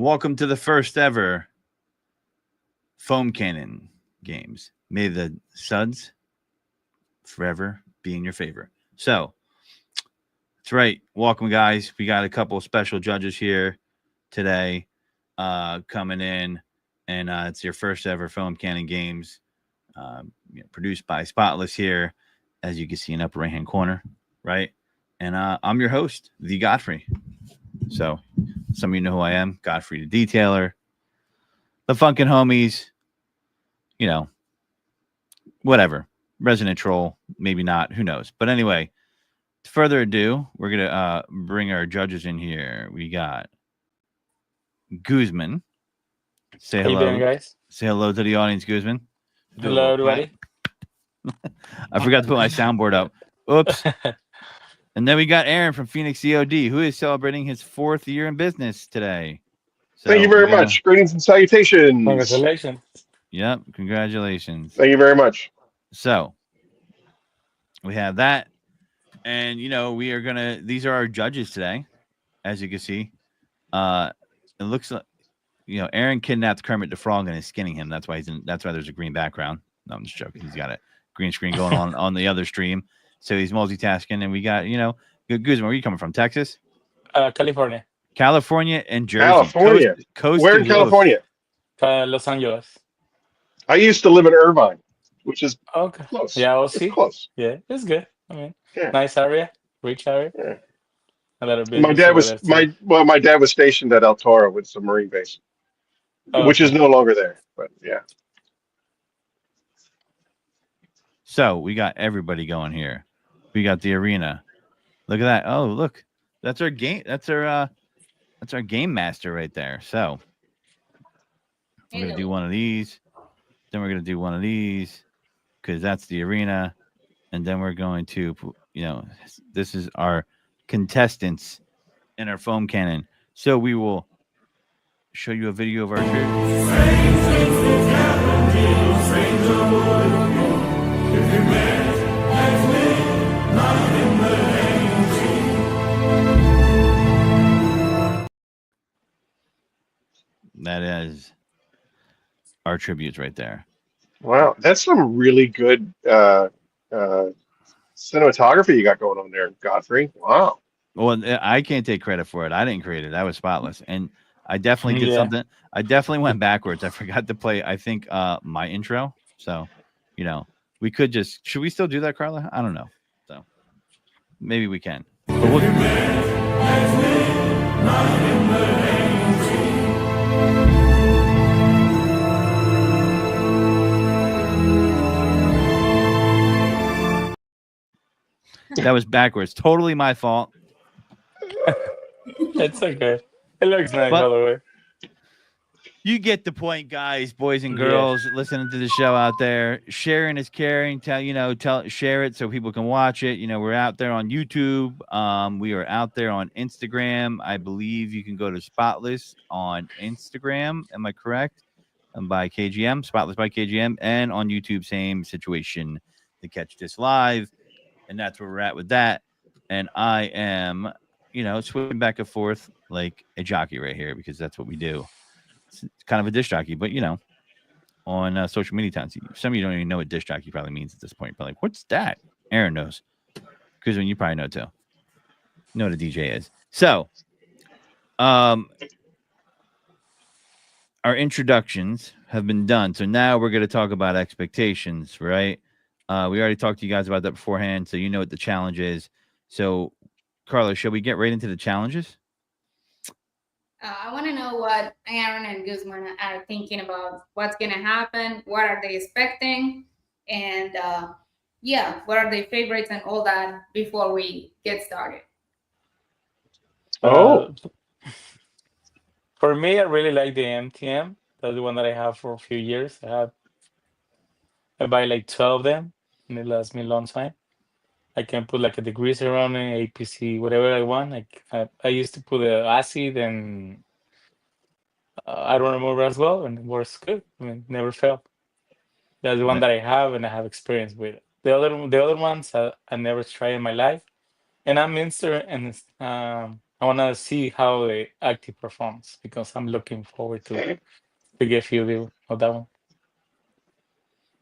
Welcome to the first ever foam cannon games. May the suds forever be in your favor. So, that's right. Welcome, guys. We got a couple of special judges here today coming in, and it's your first ever foam cannon games produced by Spotless here, as you can see in upper right-hand corner, right? And I'm your host, the Godfrey. So, some of you know who I am, Godfrey the Detailer, the Funkin' Homies, whatever. Resident Troll, maybe not, who knows. But anyway, further ado, we're going to bring our judges in here. We got Guzman. Say hello. How you doing, guys? Say hello to the audience, Guzman. Hello, everybody. I forgot to put my soundboard up. Oops. And then we got Aaron from Phoenix COD, who is celebrating his 4th year in business today. So, thank you very much. Greetings and salutations. Congratulations. Yep. Congratulations. Thank you very much. So we have that. And, we are these are our judges today, as you can see. It looks like, Aaron kidnapped Kermit the Frog and is skinning him. That's why that's why there's a green background. No, I'm just joking. He's got a green screen going on the other stream. So he's multitasking. And we got, Guzman, where are you coming from? Texas? California. California and Jersey. California. Coast Where in California? Los Angeles. I used to live in Irvine, which is Okay. close. Yeah, we'll It's see. close. Yeah, it's good. I mean, Yeah. nice area, rich area. Yeah. A little bit. My dad was stationed at El Toro with some Marine base, which is no longer there. But yeah. So we got everybody going here. We got the arena. Look at that. Oh, look. That's our game. That's our game master right there. So we're gonna do one of these. Then we're gonna do one of these because that's the arena. And then we're going to, this is our contestants in our foam cannon. So we will show you a video of our That is our tributes right there. Wow, that's some really good cinematography you got going on there, Godfrey. Wow. Well, I can't take credit for it. I didn't create it. That was Spotless. And I definitely did something. I definitely went backwards. I forgot to play, I think, my intro. So, we could should we still do that, Carla? I don't know. So maybe we can. But that was backwards. Totally my fault. It's okay. It looks nice, by the way. You get the point, guys, boys and girls, listening to the show out there. Sharing is caring. Share it so people can watch it. We're out there on YouTube. We are out there on Instagram. I believe you can go to Spotless on Instagram. Am I correct? And by KGM, Spotless by KGM, and on YouTube, same situation to catch this live. And that's where we're at with that. And I am, switching back and forth like a jockey right here because that's what we do. It's kind of a disc jockey, but, on social media times, some of you don't even know what disc jockey probably means at this point. But like, what's that? Aaron knows. Because you probably know too. You know what a DJ is. So, our introductions have been done. So now we're going to talk about expectations, right? We already talked to you guys about that beforehand, so you know what the challenge is. So, Carla, shall we get right into the challenges? I want to know what Aaron and Guzman are thinking about what's going to happen, what are they expecting, and what are their favorites and all that before we get started. For me, I really like the MTM. That's the one that I have for a few years. I buy like 12 of them, and it lasts me a long time. I can put like a degreaser around it, APC, whatever I want. I used to put the acid and I don't remember as well, and it works good. I mean, never failed. That's the one that I have, and I have experience with. The other ones I never tried in my life, and I'm interested in I want to see how the active performs because I'm looking forward to get a feel of that one.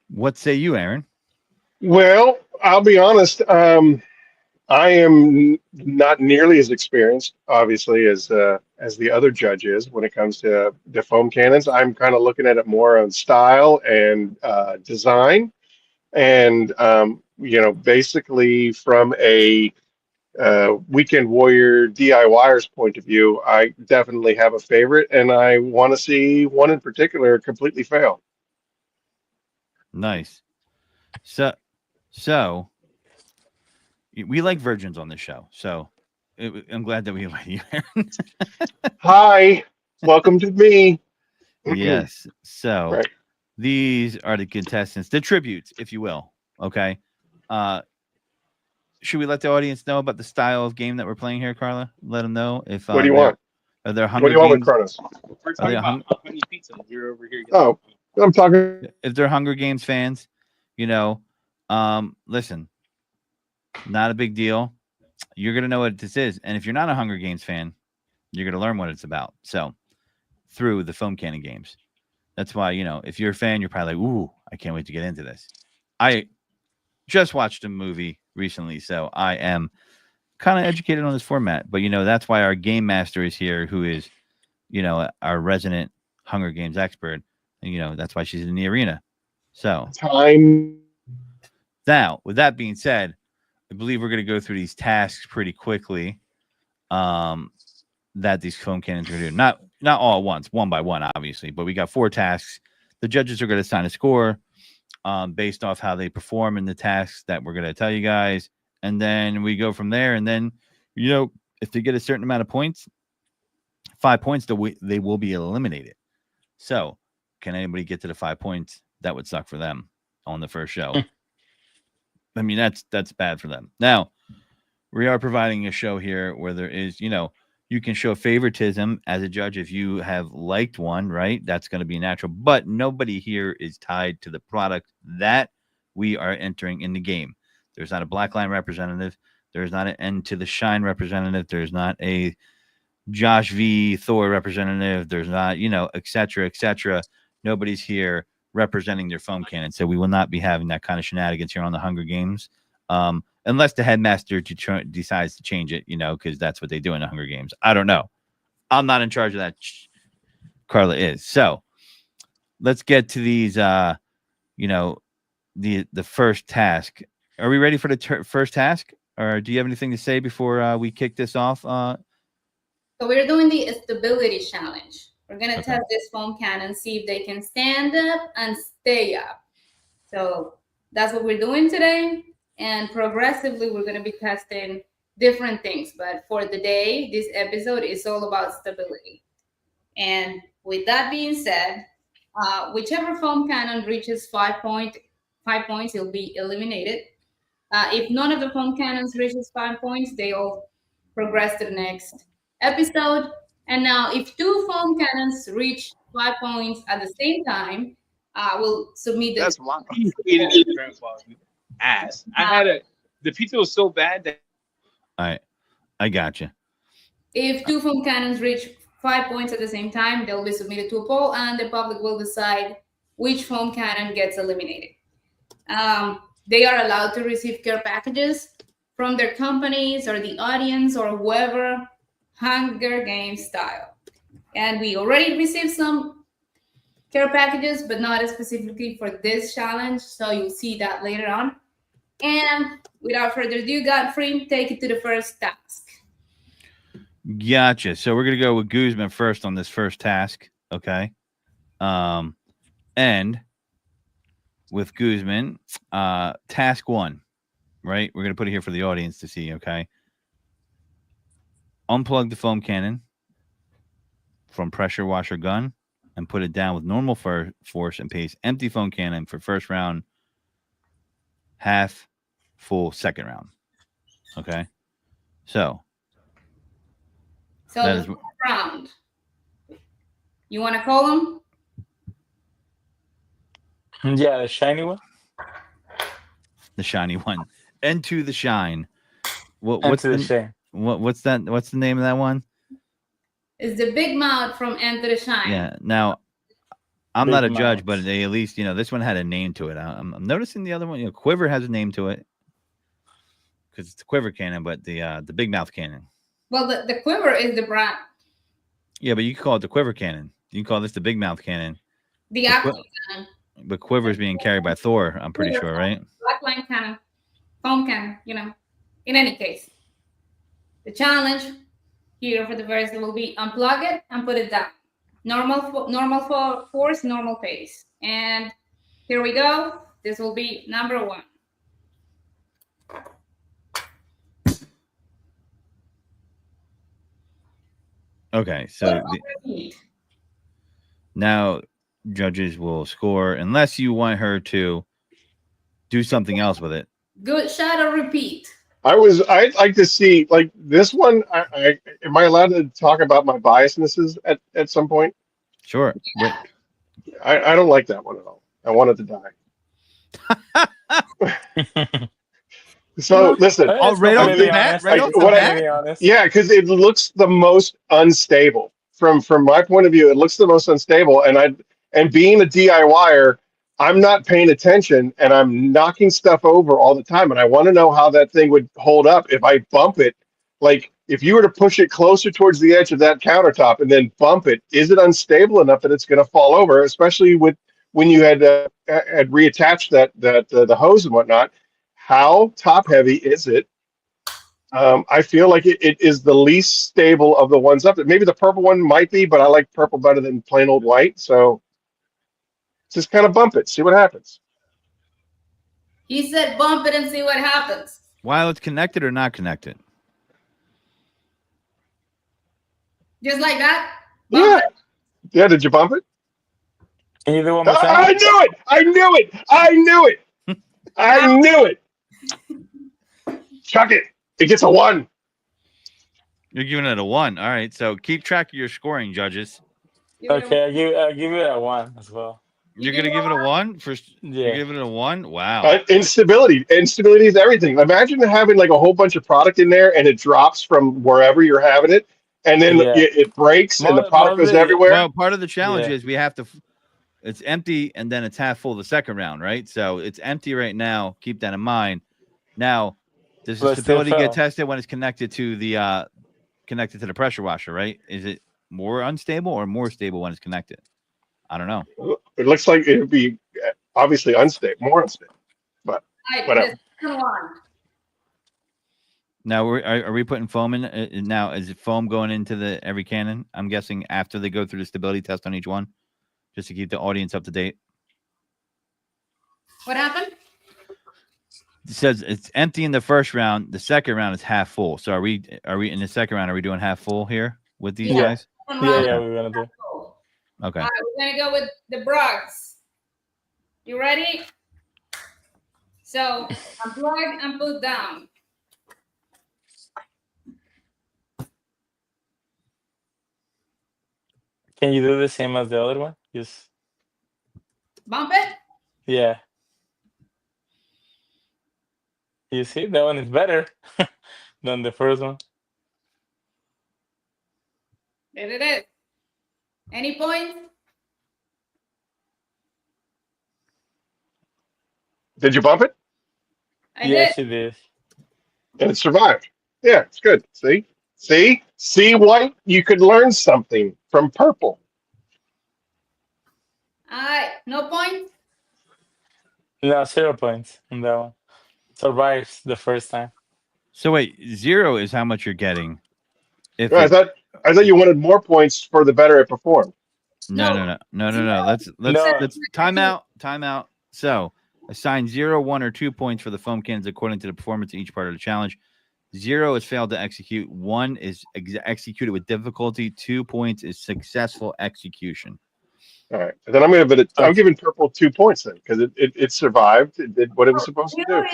What say you, Aaron? Well, I'll be honest. I am not nearly as experienced, obviously, as the other judge is when it comes to the foam cannons. I'm kind of looking at it more on style and design, and basically from a weekend warrior DIYer's point of view, I definitely have a favorite, and I want to see one in particular completely fail. Nice. So we like virgins on this show. So I'm glad that we invite you, Aaron. Hi, welcome to me. Yes. So Right. these are the contestants, the tributes, if you will. Okay. Should we let the audience know about the style of game that we're playing here, Carla? Let them know if What do you want? are there What Hunger do you want with Games? Kronos? We're Are talking they about honey pizza. You're over here. Oh, I'm talking. If they're Hunger Games fans, listen, not a big deal. You're gonna know what this is, and if you're not a Hunger Games fan, you're gonna learn what it's about. So through the foam cannon games. That's why, if you're a fan, you're probably like, ooh, I can't wait to get into this. I just watched a movie recently, so I am kind of educated on this format. But, that's why our game master is here, who is, our resident Hunger Games expert. And, that's why she's in the arena. So Time. now, with that being said, I believe we're going to go through these tasks pretty quickly. That these foam cannons are doing. Not all at once, one by one, obviously, but we got 4 tasks. The judges are going to assign a score based off how they perform in the tasks that we're going to tell you guys. And then we go from there. And then, if they get a certain amount of points, 5 points, they will be eliminated. So can anybody get to the 5 points? That would suck for them on the first show. I mean, that's bad for them. Now, we are providing a show here where there is, you can show favoritism as a judge if you have liked one, right? That's going to be natural. But nobody here is tied to the product that we are entering in the game. There's not a Black Line representative. There's not an End to the Shine representative. There's not a Josh V. Thor representative. There's not, et cetera, et cetera. Nobody's here representing their foam cannon. So we will not be having that kind of shenanigans here on the Hunger Games. Unless the headmaster decides to change it, because that's what they do in the Hunger Games. I don't know. I'm not in charge of that. Carla is. So let's get to these, the first task. Are we ready for the first task? Or do you have anything to say before we kick this off? So we're doing the stability challenge. We're going to test this foam cannon, see if they can stand up and stay up. So that's what we're doing today. And progressively, we're going to be testing different things. But for the day, this episode is all about stability. And with that being said, whichever foam cannon reaches 5 points, it'll be eliminated. If none of the foam cannons reaches 5 points, they all progress to the next episode. And now, if 2 foam cannons reach 5 points at the same time, we'll submit the. That's why ass. The pizza was so bad that. All right, I got you. If 2 foam cannons reach 5 points at the same time, they'll be submitted to a poll, and the public will decide which foam cannon gets eliminated. They are allowed to receive care packages from their companies or the audience or whoever, Hunger Games style. And we already received some care packages, but not specifically for this challenge. So you'll see that later on. And without further ado, Godfrey, take it to the first task. Gotcha. So we're going to go with Guzman first on this first task. Okay. And with Guzman, task 1, right? We're going to put it here for the audience to see. Okay. Unplug the foam cannon from pressure washer gun and put it down with normal force and pace. Empty foam cannon for first round, half full second round. Okay. So the first round. You want to call them? Yeah, the shiny one. The shiny one. Into the shine. What's the shine? What's that? What's the name of that one? It's the big mouth from Enter the Shine. Yeah. Now, I'm Big not a judge, mouth. but they at least this one had a name to it. I'm noticing the other one. Quiver has a name to it because it's the quiver cannon, but the big mouth cannon. Well, the quiver is the brand. Yeah, but you can call it the quiver cannon. You can call this the big mouth cannon. The Aqua cannon. But quiver is being carried by Thor. I'm pretty sure, right? Black line cannon, foam cannon. In any case, the challenge here for the verse will be unplug it and put it down. Normal force, normal pace. And here we go. This will be number 1. Okay, so now judges will score unless you want her to do something else with it. Good shot or repeat. I'd like to see like this one. Am I allowed to talk about my biasnesses at some point? Sure. Yeah. I don't like that one at all. I want it to die. So listen, right off the bat, right off the bat. Yeah, because it looks the most unstable. From my point of view, it looks the most unstable. And being a DIYer, I'm not paying attention and I'm knocking stuff over all the time. And I want to know how that thing would hold up if I bump it. Like if you were to push it closer towards the edge of that countertop and then bump it, is it unstable enough that it's going to fall over? Especially when you had reattached the hose and whatnot. How top heavy is it? I feel like it is the least stable of the ones up. Maybe the purple one might be, but I like purple better than plain old white. So just kind of bump it, see what happens. He said bump it and see what happens. While it's connected or not connected? Just like that? Yeah. Yeah, did you bump it? Can you do one more time? I knew it! I knew it! I knew it! I knew it! Chuck it! It gets a 1. You're giving it a 1. All right, so keep track of your scoring, judges. Okay, I'll give it a 1 as well. You're gonna give it a 1 first. Yeah. You give it a 1. Wow. Instability is everything. Imagine having like a whole bunch of product in there and it drops from wherever you're having it, and then it breaks and the product goes everywhere. Well, part of the challenge is we have to. It's empty and then it's half full the second round, right? So it's empty right now. Keep that in mind. Now, does the stability get tested when it's connected to the pressure washer, right? Is it more unstable or more stable when it's connected? I don't know. It looks like it would be obviously unstable, more unstable, but whatever. Now, are we putting foam in? Now, is it foam going into every cannon? I'm guessing after they go through the stability test on each one, just to keep the audience up to date. What happened? It says it's empty in the first round. The second round is half full. So are we in the second round? Are we doing half full here with these guys? Yeah, we're gonna do. Okay. All right, we're gonna go with the Brogs. You ready? So unplug and put down. Can you do the same as the other one? Just bump it. Yeah. You see, that one is better than the first one. There it is. Any points? Did you bump it? I did. She did. And it survived. Yeah, it's good. See, white. You could learn something from purple. All right, no points. No, 0 points on that one. Survives the first time. So wait, 0 is how much you're getting. I thought you wanted more points for the better it performed. No. Let's time out. So assign 0, 1, or 2 points for the foam cannons according to the performance of each part of the challenge. 0 is failed to execute. 1 is executed with difficulty. 2 points is successful execution. All right. And then I'm giving purple 2 points then because it survived. It did what it was supposed to do.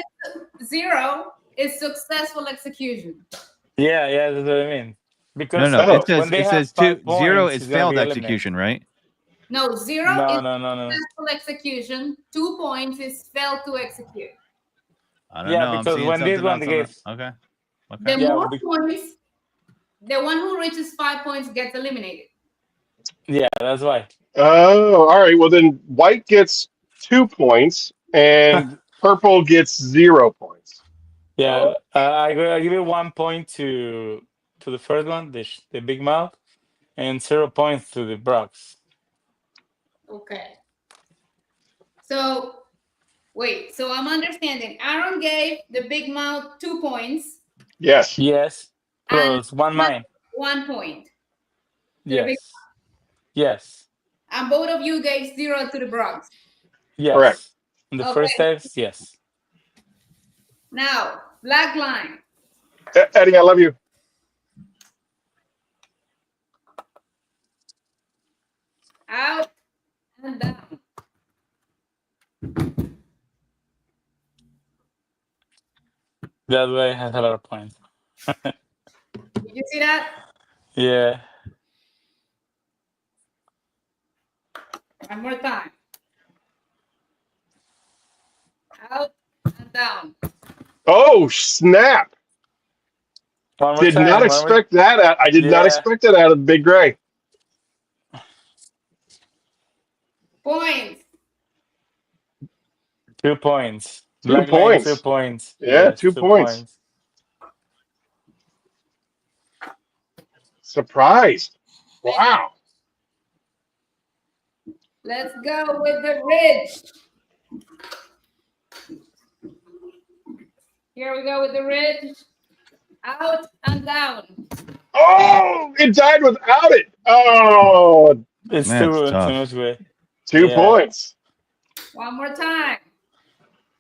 0 is successful execution. Yeah, that's what I mean. Because it says 0 is failed execution, right? No, 0 is successful execution. 2 points is failed to execute. I don't know. Because when this one gets Okay. The Yeah, more points, the one who reaches 5 points gets eliminated. Yeah, that's why. Oh, all right. Well, then white gets 2 points and purple gets 0 points. Yeah, I give it 1 point to the first one, the big mouth, and 0 points to the Brox. Okay. So wait, so I'm understanding. Aaron gave the big mouth 2 points. Yes. Yes, And plus one mine. 1 point. Yes. Yes. And both of you gave 0 to the Bronx. Correct. Yes. In the first test, yes. Now, black line. Eddie, I love you. Out and down. That way has a lot of points. Did you see that? Yeah. One more time. Out and down. Oh, snap. One more Did time. not expect that. I did not Yeah. expect that out of Big Gray. Points. 2 points. 2 Black line, points. 2 points. Yeah, Yes, 2 points. Surprised. Wow. Let's go with the ridge. Here we go with the ridge. Out and down. Oh, it died without it. Oh, It's That's too tough. much way. 2 Yeah. points. One more time.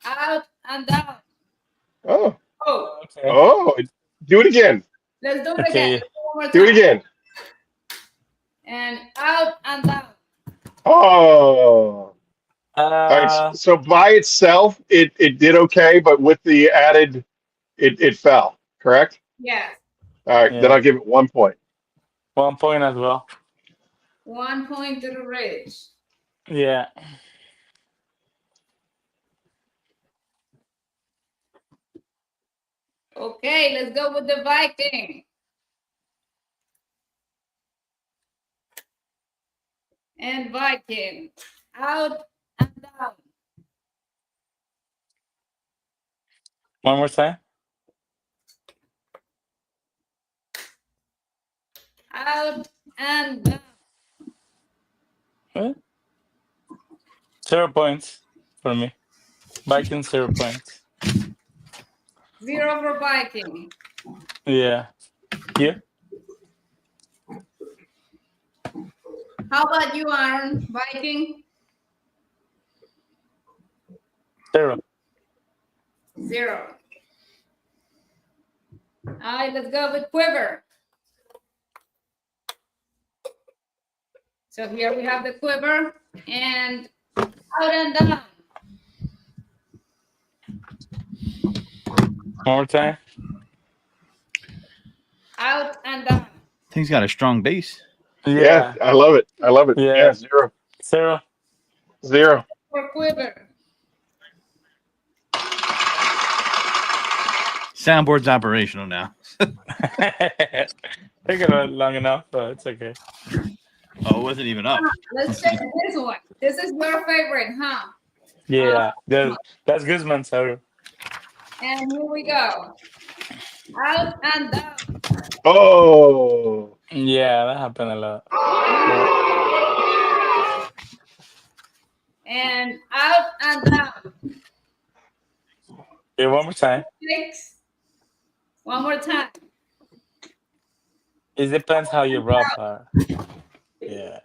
Out and down. Oh, Oh, Okay. oh, do it again. let's do it Okay. again. One more Do it time. again. And out and down. Oh. All right. So by itself, it did okay, but with the added, it fell. Correct. Yes. All right. Then Yeah. I'll give it 1 point. 1 point as well. 1 point to the ridge. Yeah. Okay, let's go with the Viking. And Viking. Out and down. One more time. Out and down. What? 0 points for me. Viking 0 points. 0 for Viking. Yeah. You? How about you, Aaron? Viking? 0. 0. All right, let's go with quiver. So here we have the quiver and out and down. One more time. Out and down. Thing's got a strong base. Yeah, I love it. I love it. Yeah. Yeah, 0. 0. 0. For quiver. Soundboard's operational now. Take it long enough, but it's okay. Oh, it wasn't even up. Let's check this one. This is your favorite, huh? Yeah. That's Guzman, 0. And here we go. Out and down. Oh. Yeah, that happened a lot. And out and down. Okay, one more time. 6. One more time. It depends how you rub her. Yeah.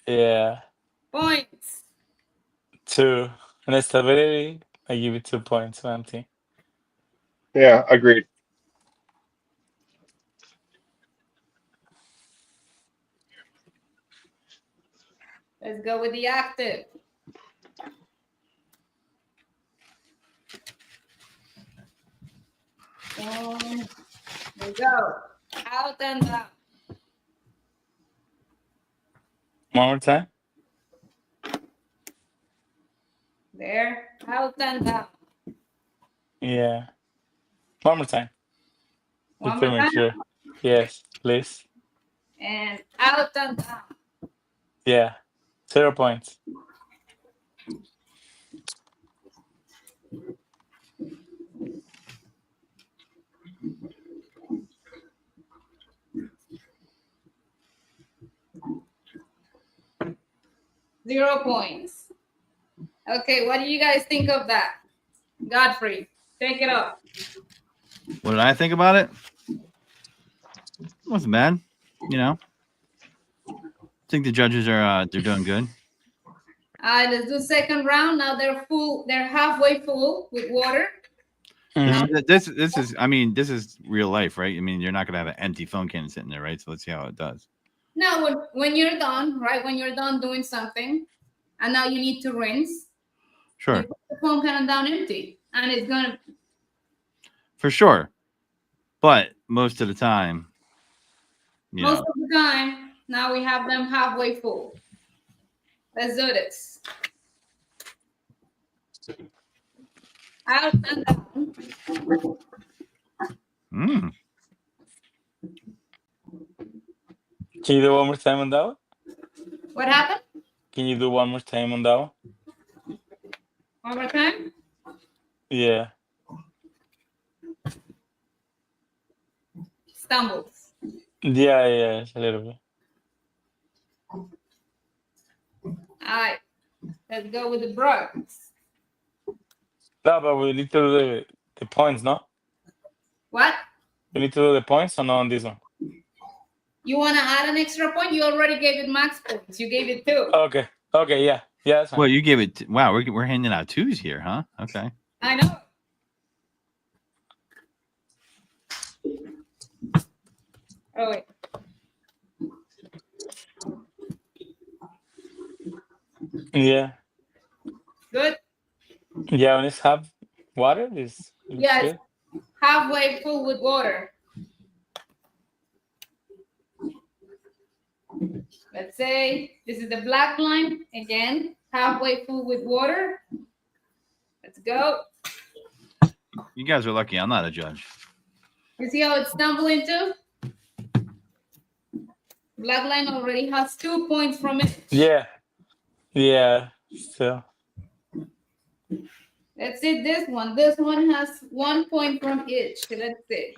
Yeah. Points. 2. And stability, I give it 2 points. Empty. Yeah, agreed. Let's go with the active. And we go. Out and down. One more time. There. Out and down. Yeah. One more time. One Just to more make time. sure. Yes, please. And out and down. Yeah. 0 points. Zero points. Okay, what do you guys think of that? Godfrey, take it up. What did I think about it? Wasn't bad. You know, I think the judges are they're doing good. Let's do second round. Now they're full. They're halfway full with water. Mhm. This is I mean this is real life, right? I mean you're not gonna have an empty phone cannon sitting there, right? So let's see how it does. Now, when you're done, right? When you're done doing something, and now you need to rinse, Sure, you put the foam cannon down empty, and it's gonna. for sure. But most of the time, you Most know, of the time, now we have them halfway full. Let's do this. Out and down. mm, Can you do one more time on that one? What happened? Can you do one more time on that one? One more time. Yeah. Stumbles. Yeah, it's a little bit. All right. Let's go with the brush. No, but we need to do the points, no? What? We need to do the points or not on this one? You want to add an extra point? You already gave it max points. You gave it 2. Okay, yeah. Yeah, that's fine. well, you gave it. Wow, we're handing out 2s here, huh? Okay. I know. Oh, wait. Yeah. Good. Yeah, when it's half water, it's Yes. good. Halfway full with water. Let's say this is the black line. Again, halfway full with water. Let's go. You guys are lucky. I'm not a judge. You see how it's stumbling too? Black line already has 2 points from it. Yeah, still. Let's see this one. This one has 1 point from each. Let's see.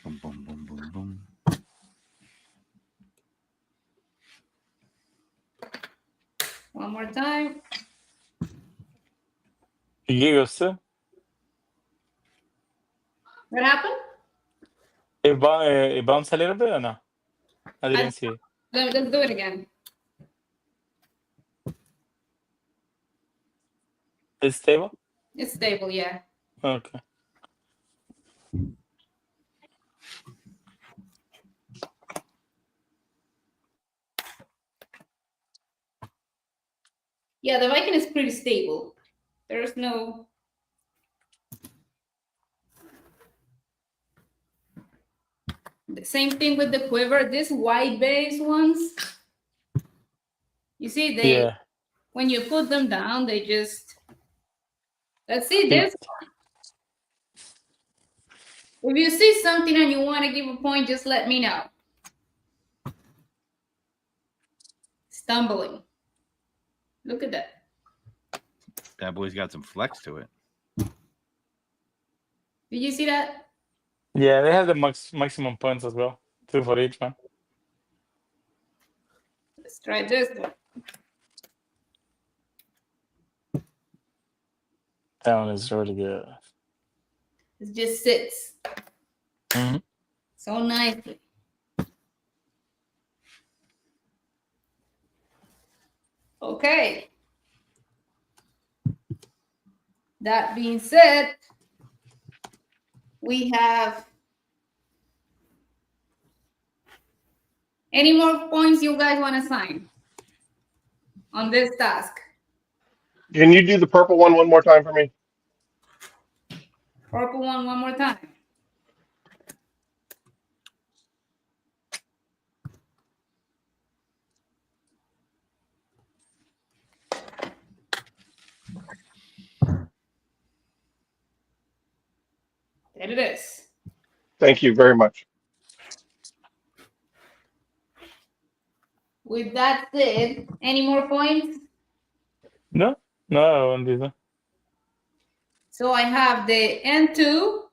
Boom, boom, boom, boom, boom. One more time. You giggles too? What happened? It bounced a little bit or no? I didn't see it. Let's do it again. It's stable? It's stable, yeah. Okay. Yeah, the Viking is pretty stable. There's no. The same thing with the quiver. These white base ones, you see, Yeah. when you put them down, they just. Let's see this. If you see something and you want to give a point, just let me know. Stumbling. Look at that. That boy's got some flex to it. Did you see that? Yeah, they have the maximum points as well. 2 for each one. Let's try this one. That one is really good. It just sits Mhm. so nicely. Okay. That being said, we have any more points you guys want to sign on this task? Can you do the purple one more time for me? Purple one more time. There it is. Thank you very much. With that said, any more points? No, I won't do that. So I have the N2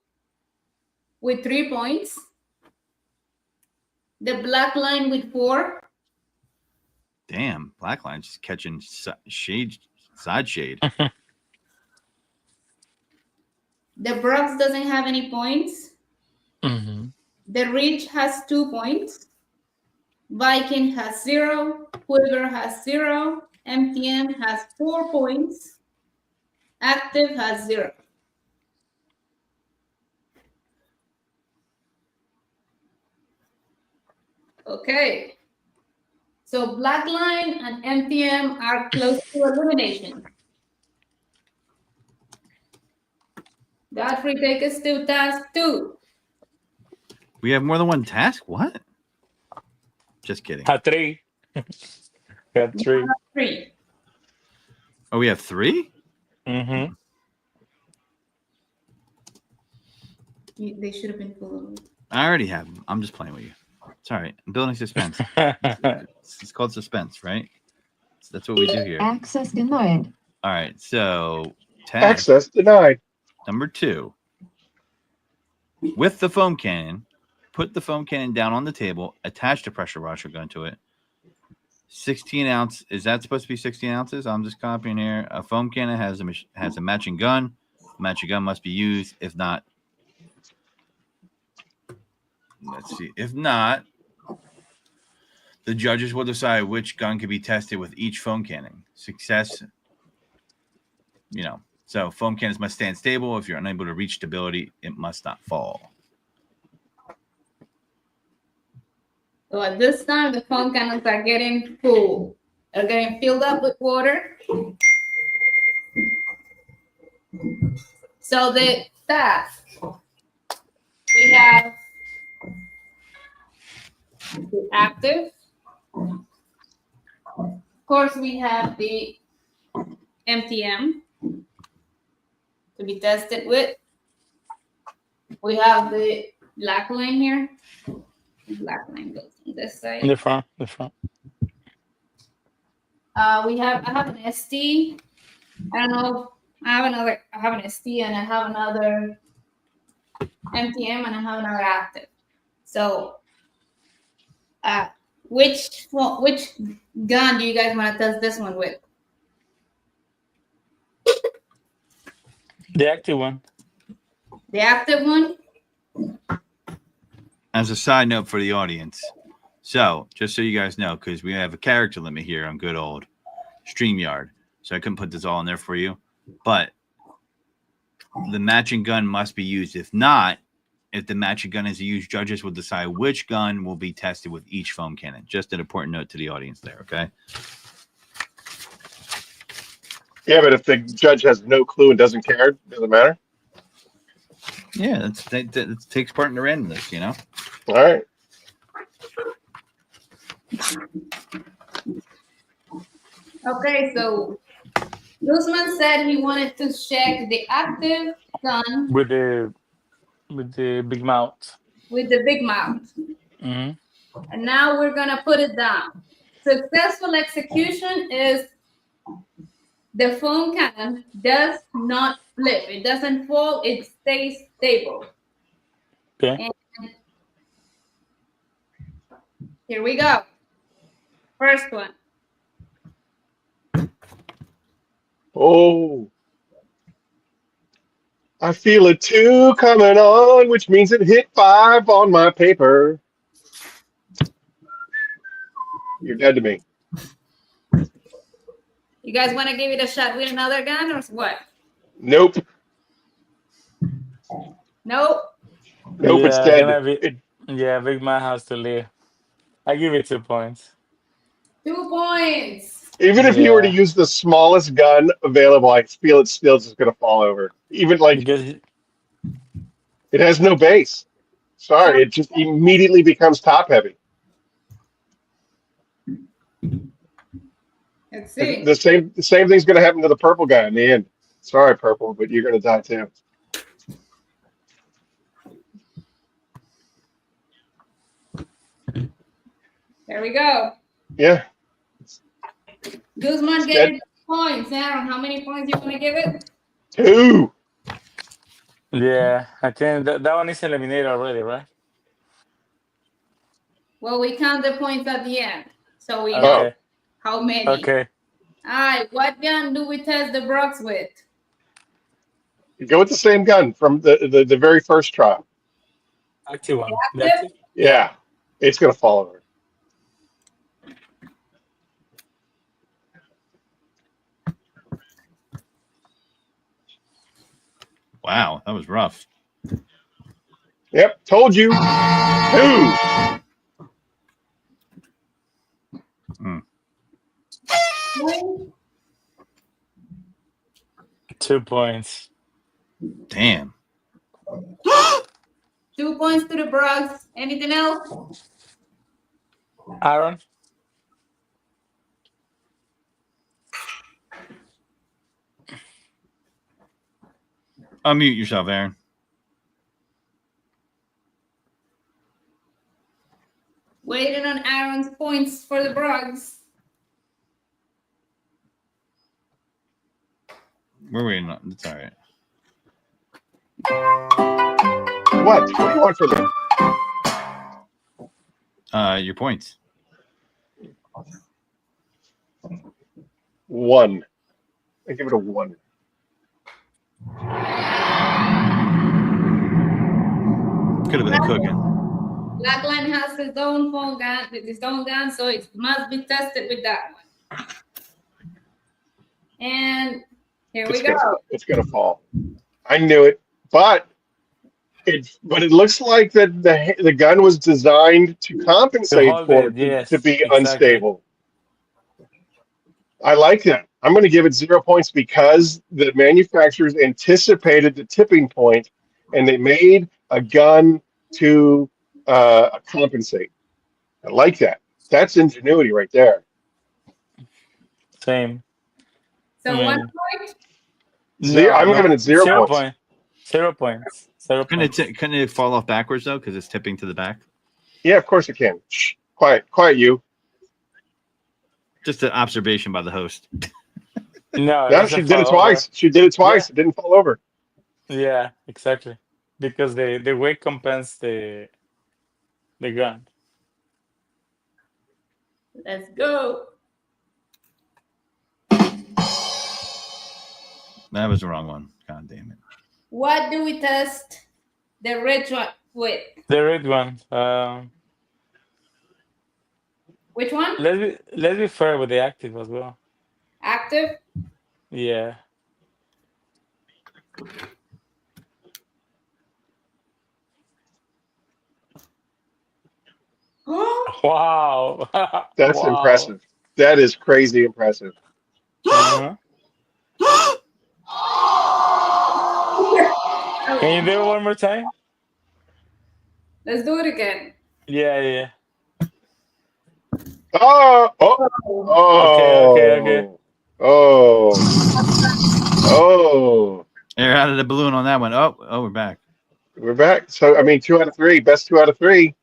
with 3 points. The black line with 4. Damn, black line just catching shade, side shade. The Brooks doesn't have any points. Mm-hmm. The Reach has 2 points. Viking has 0. Quiver has 0. MTM has 4 points. Active has 0. Okay. So black line and MTM are close to elimination. Godfrey, take us to task 2. We have more than one task? What? Just kidding. Had 3. Got 3. 3. Oh, we have 3? Mm-hmm. They should have been full. I already have them. I'm just playing with you. It's all right. I'm building suspense. It's called suspense, right? So that's what we do here. Access denied. All right. So task Access denied. number 2. With the foam cannon, put the foam cannon down on the table, attach the pressure washer gun to it. 16 ounce. Is that supposed to be 16 ounces? I'm just copying here. A foam cannon has a matching gun. The matching gun must be used. If not, let's see. If not, the judges will decide which gun can be tested with each foam cannon. Success, so foam cannons must stand stable. If you're unable to reach stability, it must not fall. So at this time, the foam cannons are getting full. They're getting filled up with water. So the task, we have the active. Of course, we have the MTM to be tested with. We have the black line here. The black line goes on this side. The front. I have an ST. I don't know. I have an ST and I have another MTM and I have another active. So, which gun do you guys want to test this one with? The active one. The active one? As a side note for the audience, so just so you guys know, because we have a character limit here on good old StreamYard, so I couldn't put this all in there for you. But the matching gun must be used. If not, if the matching gun is used, judges will decide which gun will be tested with each foam cannon. Just an important note to the audience there, okay? Yeah, but if the judge has no clue and doesn't care, doesn't matter. Yeah, that takes part in the randomness, All right. Okay, so Guzman said he wanted to check the active gun With the big mouth. with the big mouth. Mm-hmm. And now we're gonna put it down. Successful execution is the foam cannon does not flip. It doesn't fall, it stays stable. Okay. And here we go. First one. Oh. I feel a 2 coming on, which means it hit 5 on my paper. You're dead to me. You guys want to give it a shot with another gun or what? Nope. Nope. Nope, it's dead. Big man has to leave. I give it 2 points. 2 points. Even if you were to use the smallest gun available, I feel it's still just going to fall over. Even Because it has no base. Sorry, it just immediately becomes top heavy. Let's see. The same thing's going to happen to the purple guy in the end. Sorry, purple, but you're going to die too. There we go. Yeah. Guzman It's gave dead. it points. Aaron, how many points you want to give it? 2. Yeah, I think that one is eliminated already, right? Well, we count the points at the end, so we know Okay. how many. Okay. All right, what gun do we test the Brox with? Go with the same gun from the very first trial. Active one. The Active? active? Yeah. It's going to fall over. Wow, that was rough. Yep. Told you. 2. Mm. 2 points. Damn. 2 points to the Brox. Anything else? Aaron? Unmute yourself, Aaron. Waiting on Aaron's points for the Brox. We're waiting on. It's all right. What? What do you want from me? Your points. 1. I give it a 1. Could have been a cooking. Blackline has his own phone gun, so it must be tested with that one. And here we go. It's gonna fall. I knew it, but it looks like that the gun was designed to compensate hold for it, yes, to be exactly. unstable. I like that. I'm going to give it 0 points because the manufacturers anticipated the tipping point and they made a gun to compensate. I like that. That's ingenuity right there. Same. So I 1 mean, point? I'm giving it 0 points. 0 points. 0 points. Couldn't it fall off backwards though, because it's tipping to the back? Yeah, of course it can. Shh, quiet, you. Just an observation by the host. No, She did it twice. She did it twice. Yeah. It didn't fall over. Yeah, exactly. Because the weight compensates the gun. Let's go. That was the wrong one. God damn it. What do we test the red one with? The red one. Which one? Let's be fair with the active as well. Active? Yeah. Wow. That's impressive. That is crazy impressive. Uh-huh. Can you do it one more time? Let's do it again. Yeah. Oh. Okay. Oh. Air out of the balloon on that one. Oh, we're back. We're back. So, 2 out of 3. Best 2 out of 3.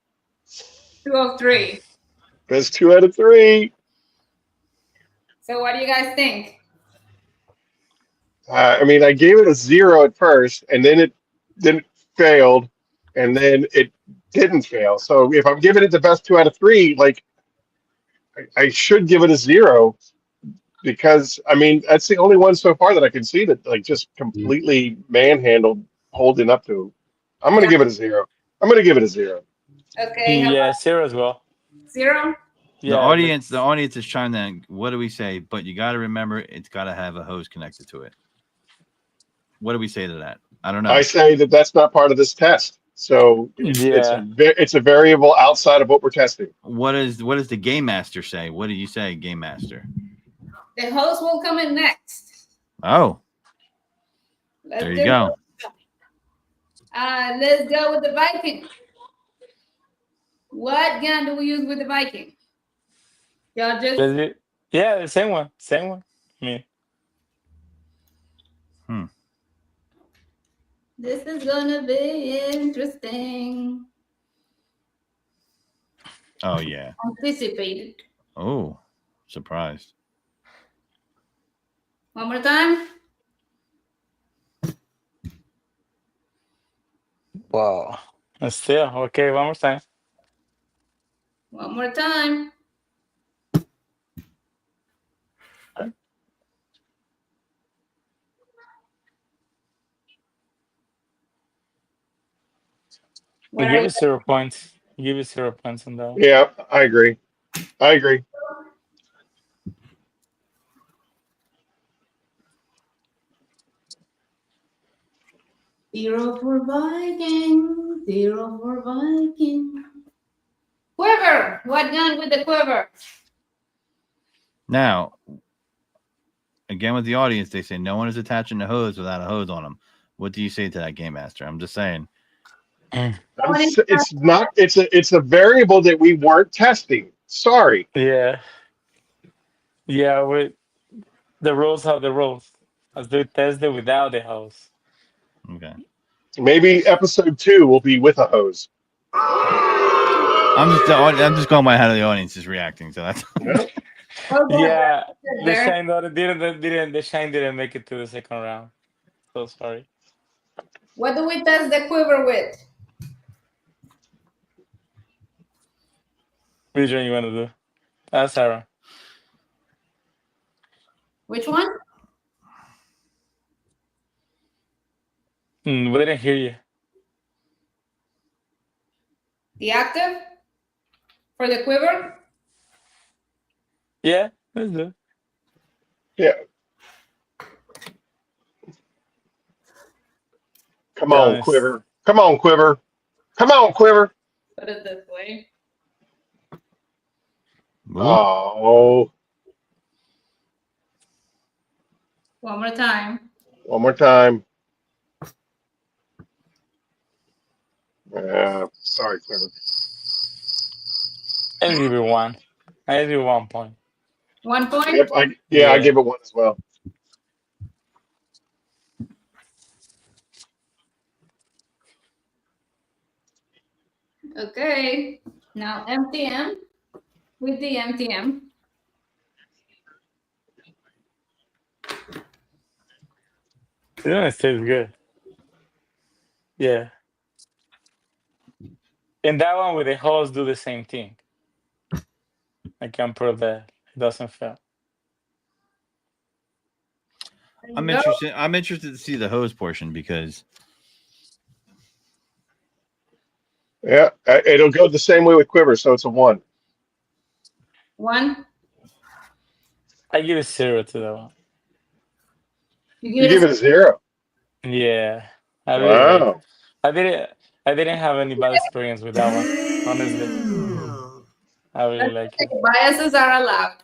2 of 3. Best 2 out of 3. So what do you guys think? I gave it a 0 at first, and then it failed, and then it didn't fail. So if I'm giving it the best 2 out of 3, like I should give it a 0 because that's the only one so far that I can see that like just completely manhandled holding up to. I'm going to give it a 0. Okay. Yeah, 0 as well. 0? The audience is trying to. What do we say? But you got to remember, it's got to have a hose connected to it. What do we say to that? I don't know. I say that that's not part of this test. So it's a variable outside of what we're testing. What does the game master say? What do you say, game master? The host will come in next. Oh. There you go. Let's go with the Viking. What gun do we use with the Viking? Judges? Yeah, the same one. Me. This is gonna be interesting. Oh yeah. Anticipated. Oh, surprised. One more time. Wow. Still, okay, one more time. One more time. We What are give you? it 0 points. Give it 0 points on that one. Yeah, I agree. I agree. Zero for Viking. Zero for Viking. Quiver. What gun with the quiver? Now, again with the audience, they say no one is attaching the hose without a hose on them. What do you say to that, Game Master? I'm just saying. It's not. It's a variable that we weren't testing. Sorry. Yeah. Yeah, with the rules are the rules. Let's do test it without the hose. Okay. Maybe episode 2 will be with a hose. I'm just going by how the audience is reacting. So that's Yeah. Okay. Yeah, the There. shine didn't make it to the second round. So sorry. What do we test the quiver with? Which one you want to do? Sarah. Which one? We didn't hear you. The active for the quiver? Yeah, let's do it. Yeah. Come on, Nice. Quiver. Come on, Quiver. Come on, Quiver. Put it this way. Oh, One more time. one more time. Sorry, Quiver. I'll give you one. I'll give you 1 point. 1 point. Yep, I Yeah. give it one as well. Okay. Now MTM with the MTM. Yeah, it tastes good. Yeah. And that one with the hose do the same thing. I can prove that it doesn't fail. I'm interested. I'm interested to see the hose portion because Yeah, it'll go the same way with Quiver, so it's a 1. 1. I give it 0 to that one. You give it a 0. Yeah. I really like it. Wow. I didn't have any bad experience with that one, honestly. I really like it. Biases are allowed.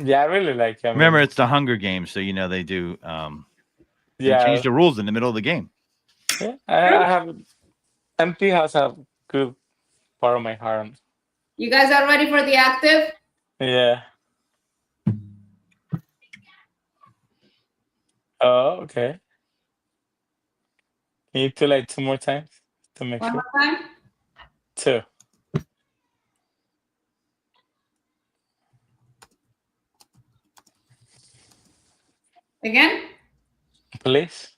Yeah, I really like it. I mean, remember it's the Hunger Games, so you know they do. They yeah, change the rules in the middle of the game. yeah. I have MP has a good part of my heart. You guys are ready for the active? Yeah. Oh, okay. Can you do like 2 more times to make One sure? more time. 2. Again. Please.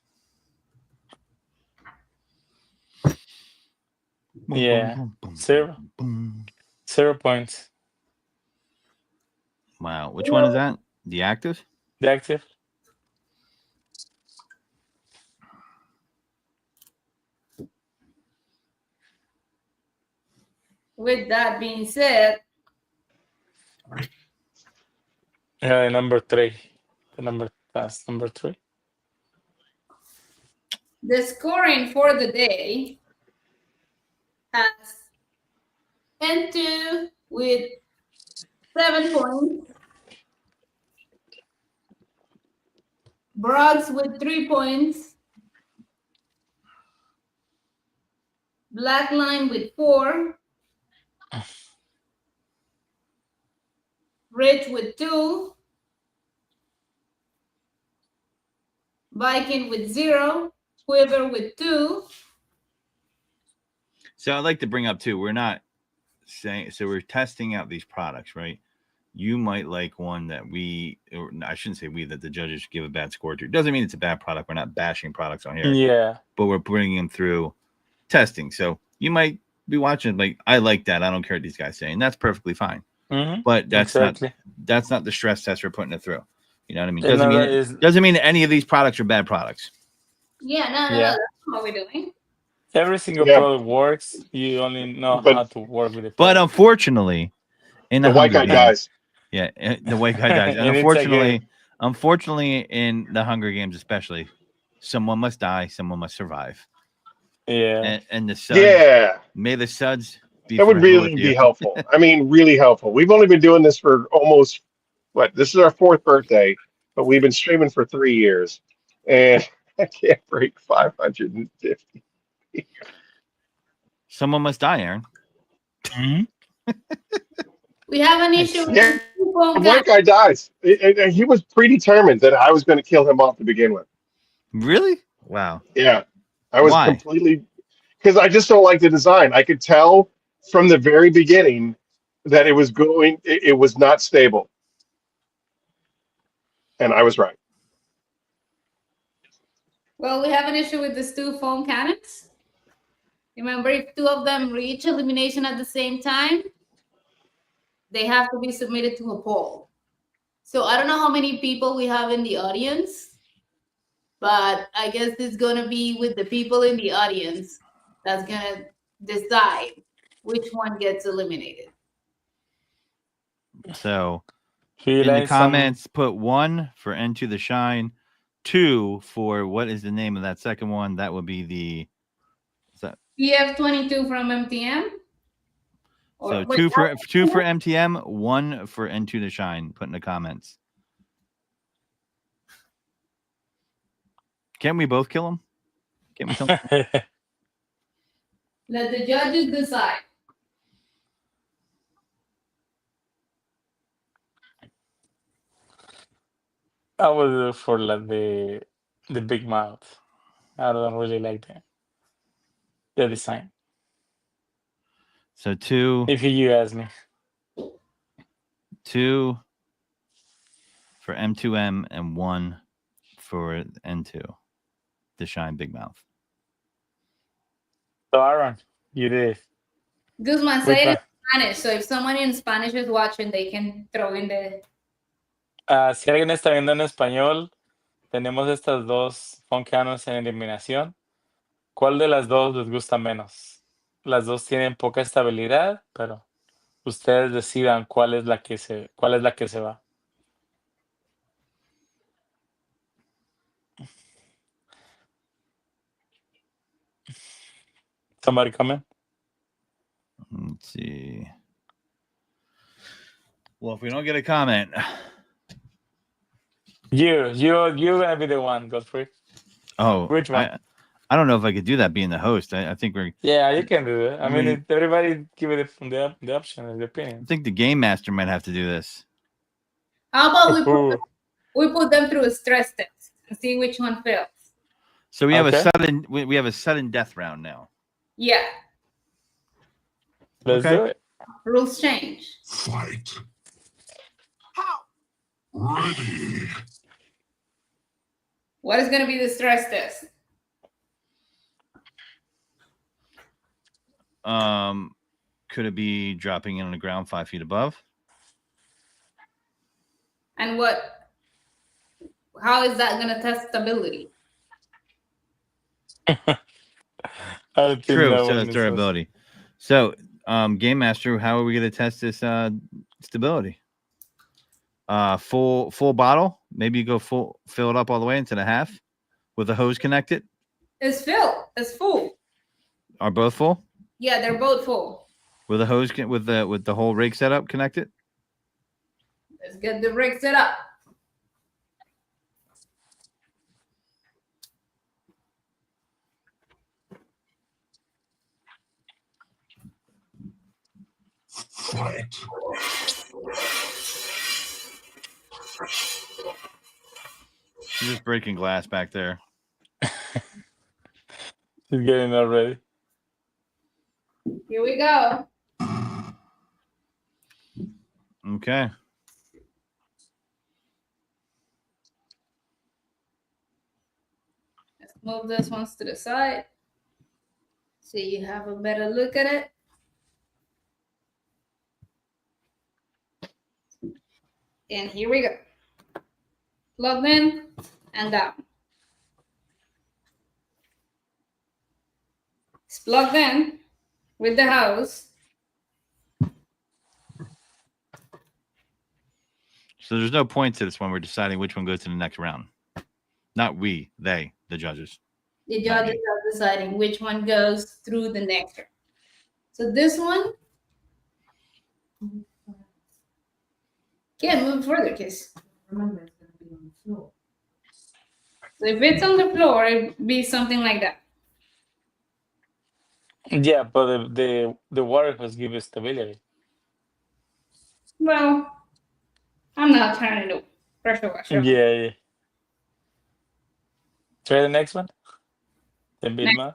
Yeah. 0. 0 points. Wow. Which one is that? The active? The active. With that being said, Yeah, number 3. That's number 3. the scoring for the day has N2 with 7 points, Broggs with 3 points, Blackline with 4, Rich with 2, Viking with 0, Quiver with 2. So I'd like to bring up too. We're not saying, so we're testing out these products, right? You might like one that or I shouldn't say that the judges give a bad score to. It doesn't mean it's a bad product. We're not bashing products on here. Yeah. But we're bringing them through testing. So you might be watching like, I like that. I don't care what these guys say. And that's perfectly fine. Mm-hmm. But that's exactly. not the stress test we're putting it through. You know what I mean? And Doesn't mean any of these products are bad products. Yeah, no, that's what we're doing. Every single product works. You only know how to work with it. But unfortunately, in the white guy dies. Yeah, the white guy dies. And unfortunately, in the Hunger Games, especially, someone must die, someone must survive. Yeah. And the suds, may the suds be. That would really be helpful. I mean, really helpful. We've only been doing this for almost this is our 4th birthday, but we've been streaming for 3 years, and I can't break 550. Someone must die, Aaron. Mm-hmm. We have an issue with the white guy dies. And he was predetermined that I was going to kill him off to begin with. Really? Wow. Yeah. I was completely, because I just don't like the design. I could tell from the very beginning that it was not stable. And I was right. Well, we have an issue with the 2 foam cannons. Remember, if 2 of them reach elimination at the same time, they have to be submitted to a poll. So I don't know how many people we have in the audience, but I guess it's going to be with the people in the audience that's going to decide which one gets eliminated. So in the comments, put 1 for Into the Shine, 2 for what is the name of that second one? That would be the PF22 from MTM. So 2 for MTM, 1 for Into the Shine. Put in the comments. Can't we both kill him? Can't we kill him? Let the judges decide. I would do for like the big mouth. I don't really like the design. So 2. If you ask me. 2 for M2M and 1 for N2. The Shine Big Mouth. So Aaron, you did. Guzman, say it in Spanish. So if someone in Spanish is watching, they can throw in the... si alguien está viendo en español, tenemos estas 2 foam cannons en eliminación. ¿Cuál de las 2 les gusta menos? Las 2 tienen poca estabilidad, pero ustedes decidan cuál es la que se va. Somebody comment? Let's see. Well, if we don't get a comment, you're gonna be the one, Godfrey. Oh, which one? I don't know if I could do that being the host. I think we're. Yeah, you can do it. I mean, everybody give it the option, the opinion. I think the game master might have to do this. How about we put them through a stress test and see which one fails. So we have a sudden death round now. Yeah. Let's do it. Rules change. Fight. Ready. What is going to be the stress test? Could it be dropping in on the ground 5 feet above? And how is that going to test stability? True, so it's durability. So, Game Master, how are we going to test this stability? Full bottle. Maybe you go fill it up all the way into the half with a hose connected. It's filled. It's full. Are both full? Yeah, they're both full. With a hose with the whole rig setup connected. Let's get the rig set up. Fight. She's just breaking glass back there. She's getting that ready. Here we go. Okay. Let's move this ones to the side so you have a better look at it. And here we go. Plugged in and down. It's plugged in with the hose. So there's no point to this when we're deciding which one goes to the next round. Not we, they, the judges. The Not judges me. are deciding which one goes through the next round. So this one, can't move further, because remember it's going to be on the floor. So if it's on the floor, it'd be something like that. Yeah, but the water hose gives stability. Well, I'm not turning the pressure washer. Yeah. Try the next one. The big Next man.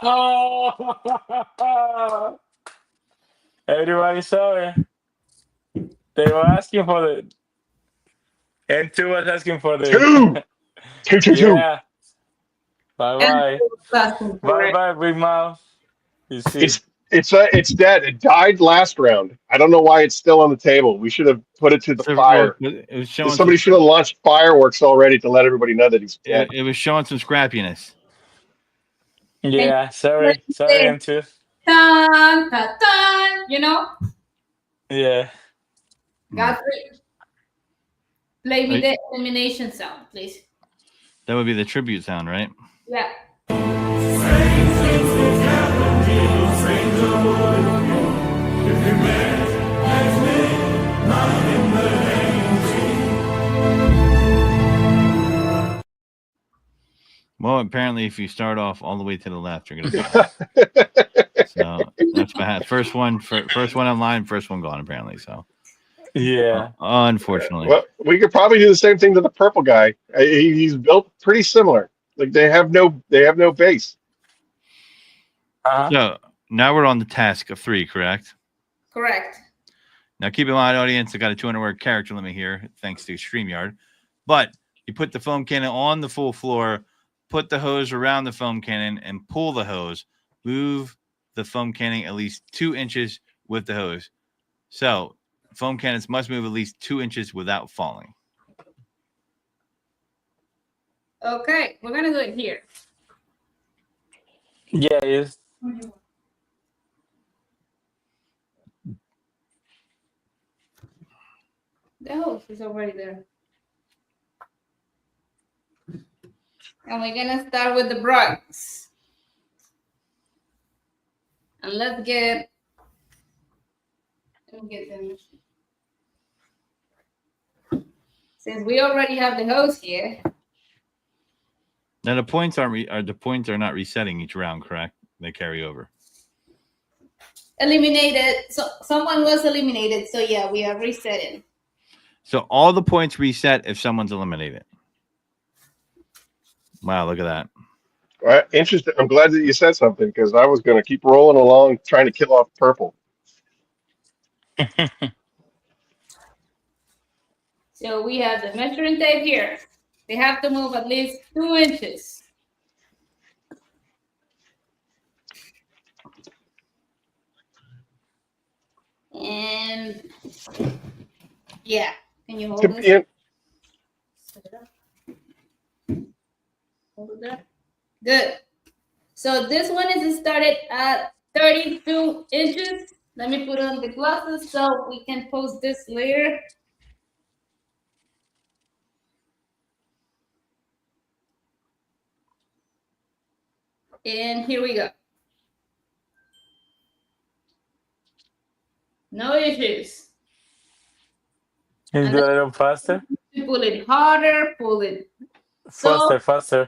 Oh! Everybody saw it. They were asking for the. And two was asking for the. Two. Yeah. Bye. Bye. Bye, Big Mouth. You see. It's dead. It died last round. I don't know why it's still on the table. We should have put it to the fire. It was showing Somebody should have launched fireworks already to let everybody know that he's dead. it was showing some scrappiness. Yeah, sorry, M2. Dun, dun, dun, you know? Yeah. Godfrey, play me the elimination sound, please. That would be the tribute sound, right? Yeah. Well, apparently, if you start off all the way to the left, you're gonna die. So that's what happened. First one online, first one gone. Apparently, so Yeah. unfortunately. Well, we could probably do the same thing to the purple guy. He's built pretty similar. Like they have no base. So now we're on the task of 3, correct? Correct. Now keep in mind, audience, I got a 200-word character limit here, thanks to StreamYard. But you put the foam cannon on the full floor, put the hose around the foam cannon, and pull the hose. Move the foam cannon at least 2 inches with the hose. So foam cannons must move at least 2 inches without falling. Okay, we're gonna do it here. Yeah, it's The hose is already there. And we're gonna start with the brights. And let me get them. Since we already have the hose here. Now the points are not resetting each round, correct? They carry over. Eliminated. So someone was eliminated. So yeah, we are resetting. So all the points reset if someone's eliminated. Wow, look at that. Right? Interesting. I'm glad that you said something because I was going to keep rolling along trying to kill off purple. So we have the measuring tape here. They have to move at least 2 inches. And yeah, can you hold this? Yeah. Set it up. Hold it there. Good. So this one is started at 32 inches. Let me put on the glasses so we can post this later. And here we go. No issues. Can you do a little faster? Pull it harder, pull it Faster.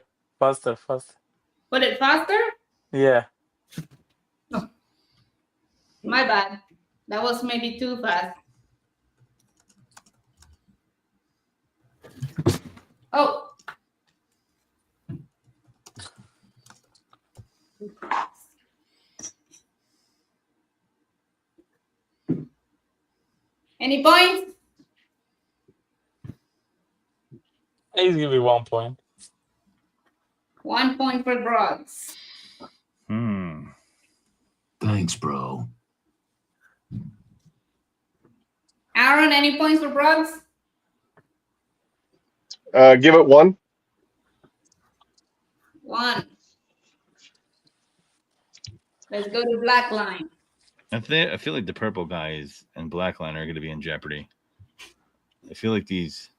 Put it faster? Yeah. Oh. My bad. That was maybe too fast. Oh. Any points? Please give me 1 point. 1 point for Broads. Thanks, bro. Aaron, any points for Broads? Give it 1. 1. Let's go to Black Line. I feel like the purple guys and black line are going to be in jeopardy. I feel like these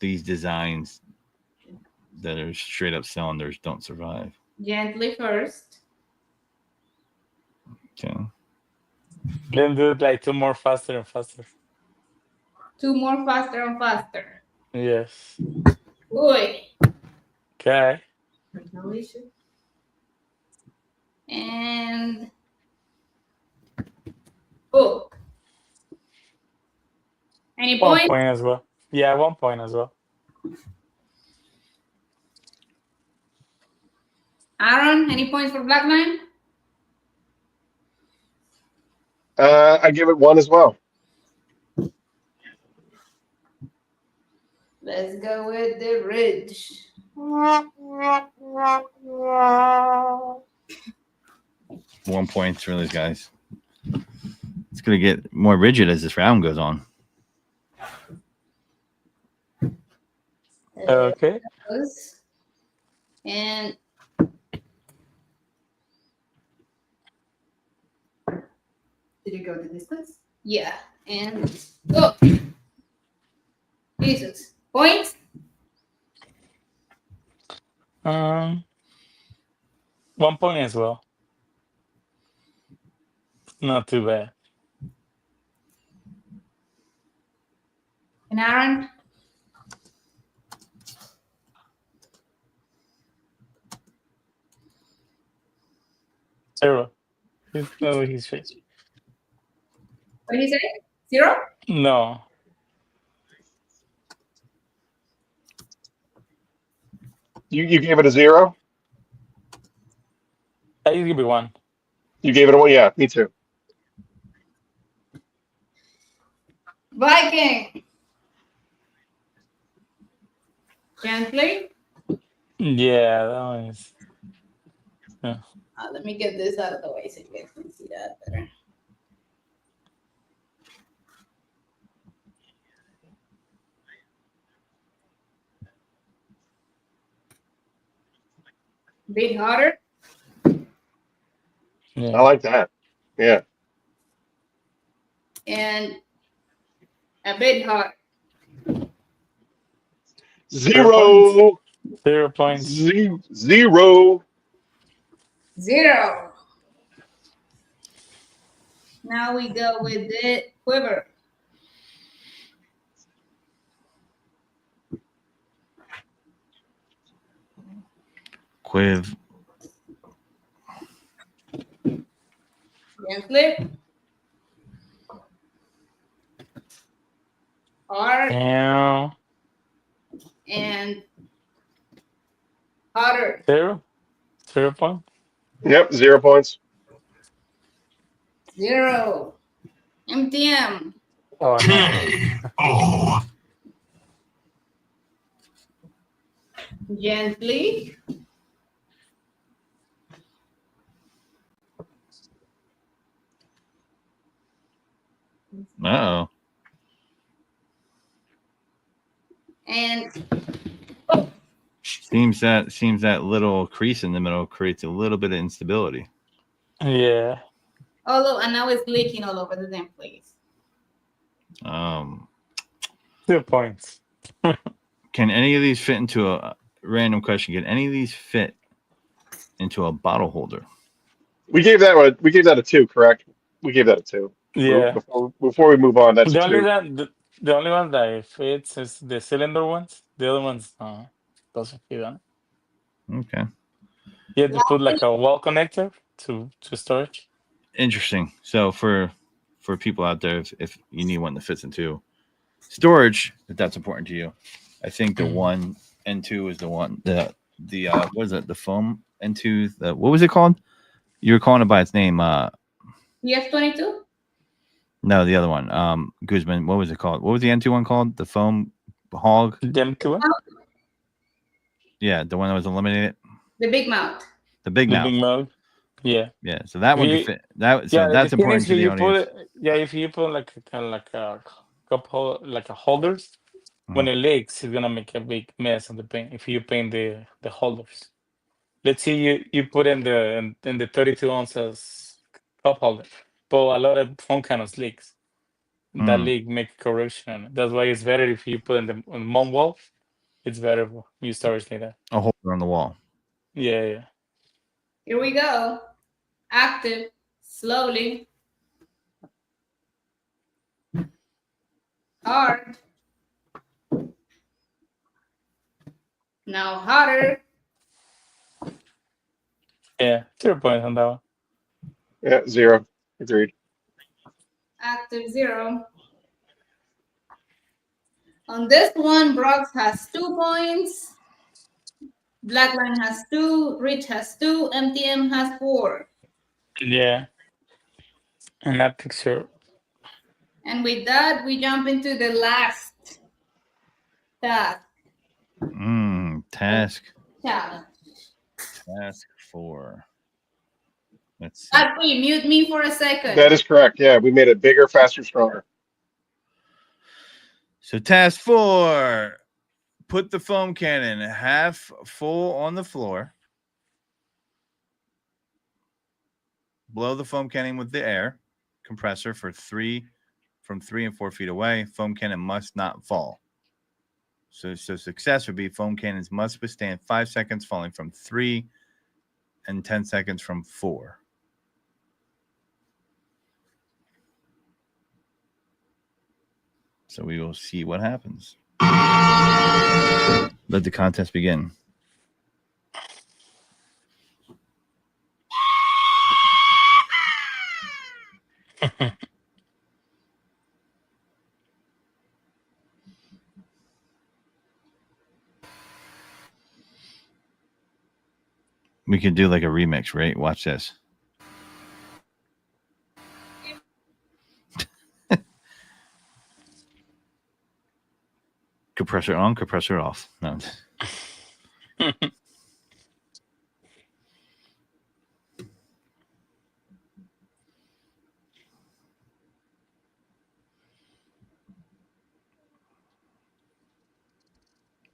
designs that are straight up cylinders don't survive. Gently first. Okay. Then do it like 2 more faster and faster. 2 more faster and faster. Yes. Good. Okay. And hook. Any 1 points? point as well. Yeah, 1 point as well. Aaron, any points for Black Line? I give it 1 as well. Let's go with the Ridge. 1 point for these guys. It's going to get more rigid as this round goes on. Okay. And Did you go the distance? yeah, and go. Jesus. Points? 1 point as well. Not too bad. And Aaron? Zero. Oh, he's face. What did you say? 0? No. You gave it a 0? I give you 1. You gave it a 1? Yeah, me too. Viking. Gently. Yeah, that one is. Let me get this out of the way so you guys can see that better. Bit harder. Yeah. I like that. Yeah. And a bit harder. 0. 0 points. 0. 0. Now we go with the quiver. Quiv. Gently. Hard Damn. and harder. 0. 0 point. Yep, 0 points. 0. MTM. Oh, no. K.O. Gently. Uh-oh. And Seems that little crease in the middle creates a little bit of instability. Yeah. and now it's leaking all over the damn place. 2 points. Can any of these fit into a random question? Can any of these fit into a bottle holder? We gave that a 2, correct? We gave that a 2. Yeah. Before we move on, that's The a only 2. the only one that it fits is the cylinder ones. The other ones doesn't fit on. Okay. You have to put like a wall connector to storage. Interesting. So for people out there, if you need one that fits into storage, if that's important to you, I think the 1 and 2 is the one the what is it? The foam N2. What was it called? You were calling it by its name. TF22? No, the other one. Guzman. What was it called? What was the N2 one called? The foam hog. The empty one? Yeah, the one that was eliminated. The big mouth. The big The mouth. big mouth. Yeah. Yeah. So that one We- could fit. That. So Yeah, that's the thing important is, to the you audience. put if you put like a kind of like a cup holder, like a holders, when Mhm. it leaks, it's gonna make a big mess on the paint. If you paint the holders, let's say you put in the 32 ounces cup holder, but a lot of foam cannons leaks. That Mm. leak make correction. That's why it's better if you put in the mom wall. It's better you storage like that. A holder on the wall. Yeah. Here we go. Active, slowly. Hard. Now harder. Yeah. 0 points on that one. Yeah, 0. Agreed. Active 0. On this one, Brox has 2 points. Blackline has 2. Rich has 2. MTM has 4. Yeah. And that picture. And with that, we jump into the last task Task. challenge. Task 4. Let's see. Godfrey, mute me for a second. That is correct. Yeah, we made it bigger, faster, stronger. So task 4. Put the foam cannon half full on the floor. Blow the foam cannon with the air compressor from 3 and 4 feet away. Foam cannon must not fall. So success would be foam cannons must withstand 5 seconds falling from 3 and 10 seconds from 4. So we will see what happens. Let the contest begin. We could do like a remix, right? Watch this. Compressor on, compressor off. No.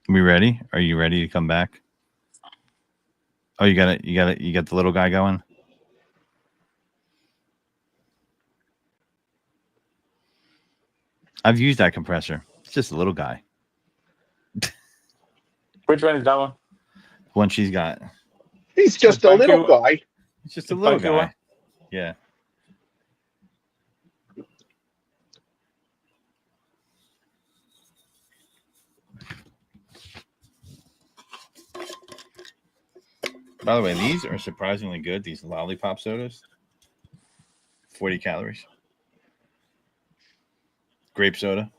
We ready? Are you ready to come back? Oh, you got the little guy going? I've used that compressor. It's just a little guy. Which one is that one? One she's got. He's just a little guy. It's just a little funky guy. one? Yeah. By the way, these are surprisingly good. These lollipop sodas. 40 calories. Grape soda.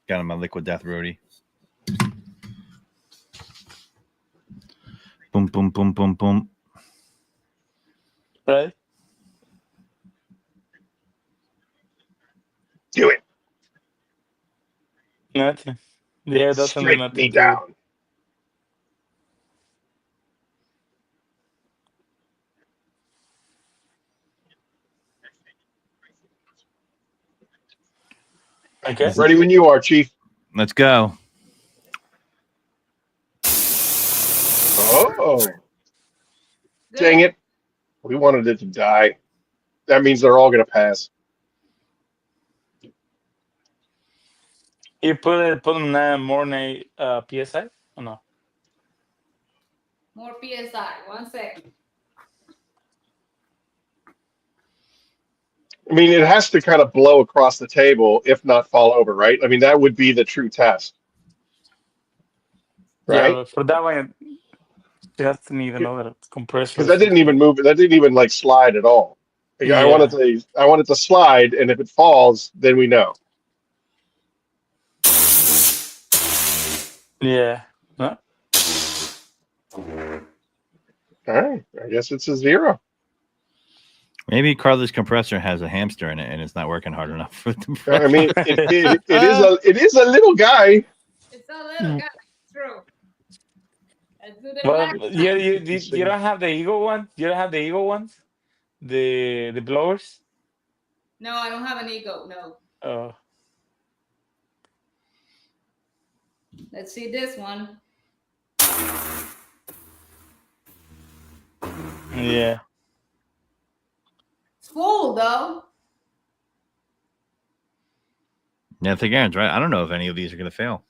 Got him my liquid death roadie. Boom, boom, boom, boom, boom. Right? Do it. Nothing. The air doesn't do Straight nothing me to it. down. Okay. Ready when you are, Chief. Let's go. Oh, dang it. We wanted it to die. That means they're all going to pass. You put more PSI or no? More PSI. 1 second. I mean, it has to kind of blow across the table, if not fall over, right? I mean, that would be the true test. Yeah, Right? but for that one, you have to need another compressor. Because that didn't even move. That didn't even like slide at all. Like, Yeah. I want it to slide, and if it falls, then we know. Yeah. No? All right. I guess it's a 0. Maybe Carla's compressor has a hamster in it and it's not working hard enough. I mean, it is a little guy. It's a little guy. True. Let's do the Well, next one. you don't have the Eagle one. You don't have the Eagle ones. The blowers. No, I don't have an ego. No. Oh, Let's see this one. yeah. It's full though. Yeah, I think Aaron's right. I don't know if any of these are going to fail.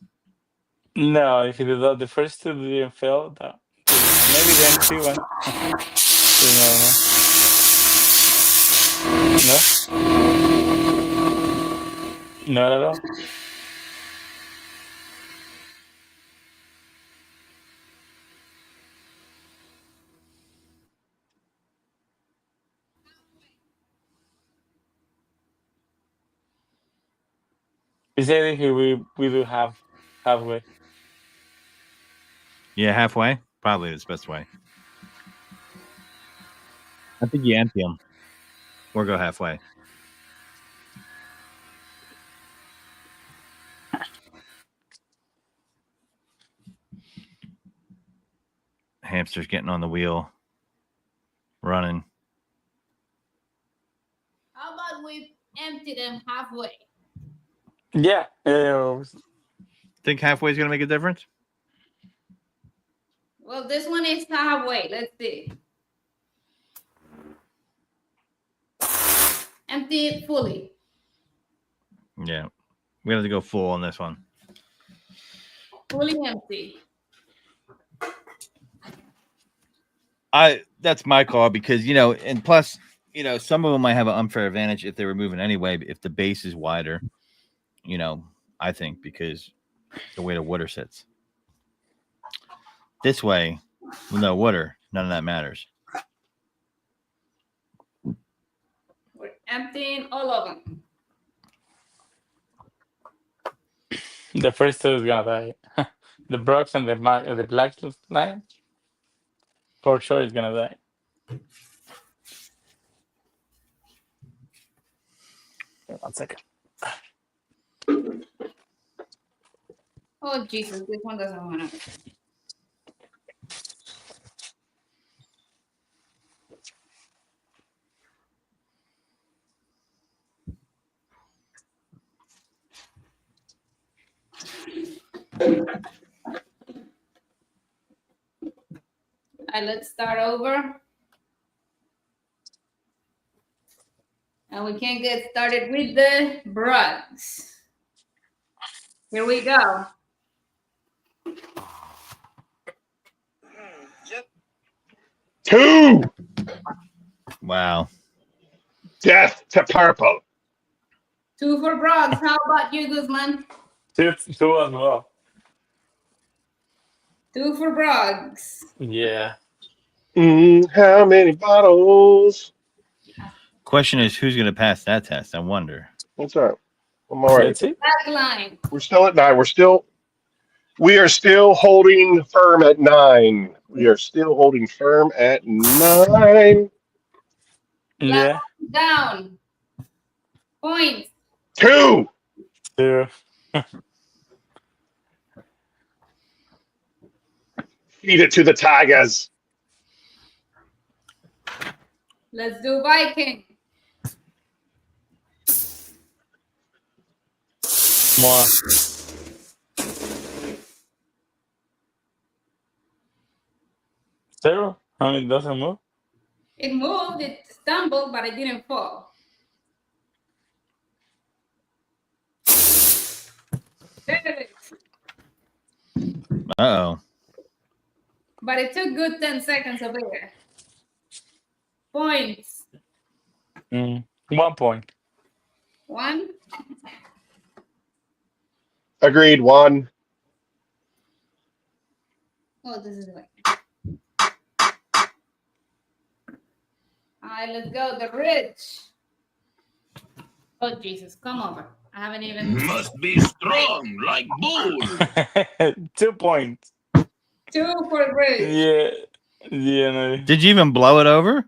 No, if you do the first two didn't fail, that maybe the empty one. No, not at all. We said here we do halfway. Yeah, halfway. Probably the best way. I think you empty them or go halfway. Hamster's getting on the wheel, running. How about we empty them halfway? Yeah. Think halfway is going to make a difference? Well, this one is halfway. Let's see. Empty it fully. Yeah. We have to go full on this one. Fully empty. That's my call because, and plus, some of them might have an unfair advantage if they were moving anyway, if the base is wider, I think, because the way the water sits. This way, with no water, none of that matters. We're emptying all of them. The first two is gonna die. The Brooks and the Black line, for sure, is gonna die. 1 second. Oh, Jesus, this one doesn't want to. Let's start over. And we can get started with the brugs. Here we go. Two. Wow. Death to purple. 2 for brugs. How about you, Guzman? Two as well. 2 for brugs. Yeah. How many bottles? Question is, who's going to pass that test? I wonder. What's up? I'm all right. Let's see. Back line. We're still at 9. We are still holding firm at 9. We are still holding firm at 9. Yeah. Down. Points. 2. Two. Feed it to the Tigers. Let's do Viking. More. 0. I mean, it doesn't move. It moved, it stumbled, but it didn't fall. There it is. Uh-oh. But it took good 10 seconds of air. Points. 1 point. 1. Agreed. 1. Oh, this is right. All right, let's go. The Rich. Oh, Jesus. Come over. I haven't even. Must be strong like bull. 2 points. 2 for Rich. Yeah. Yeah, no. Did you even blow it over?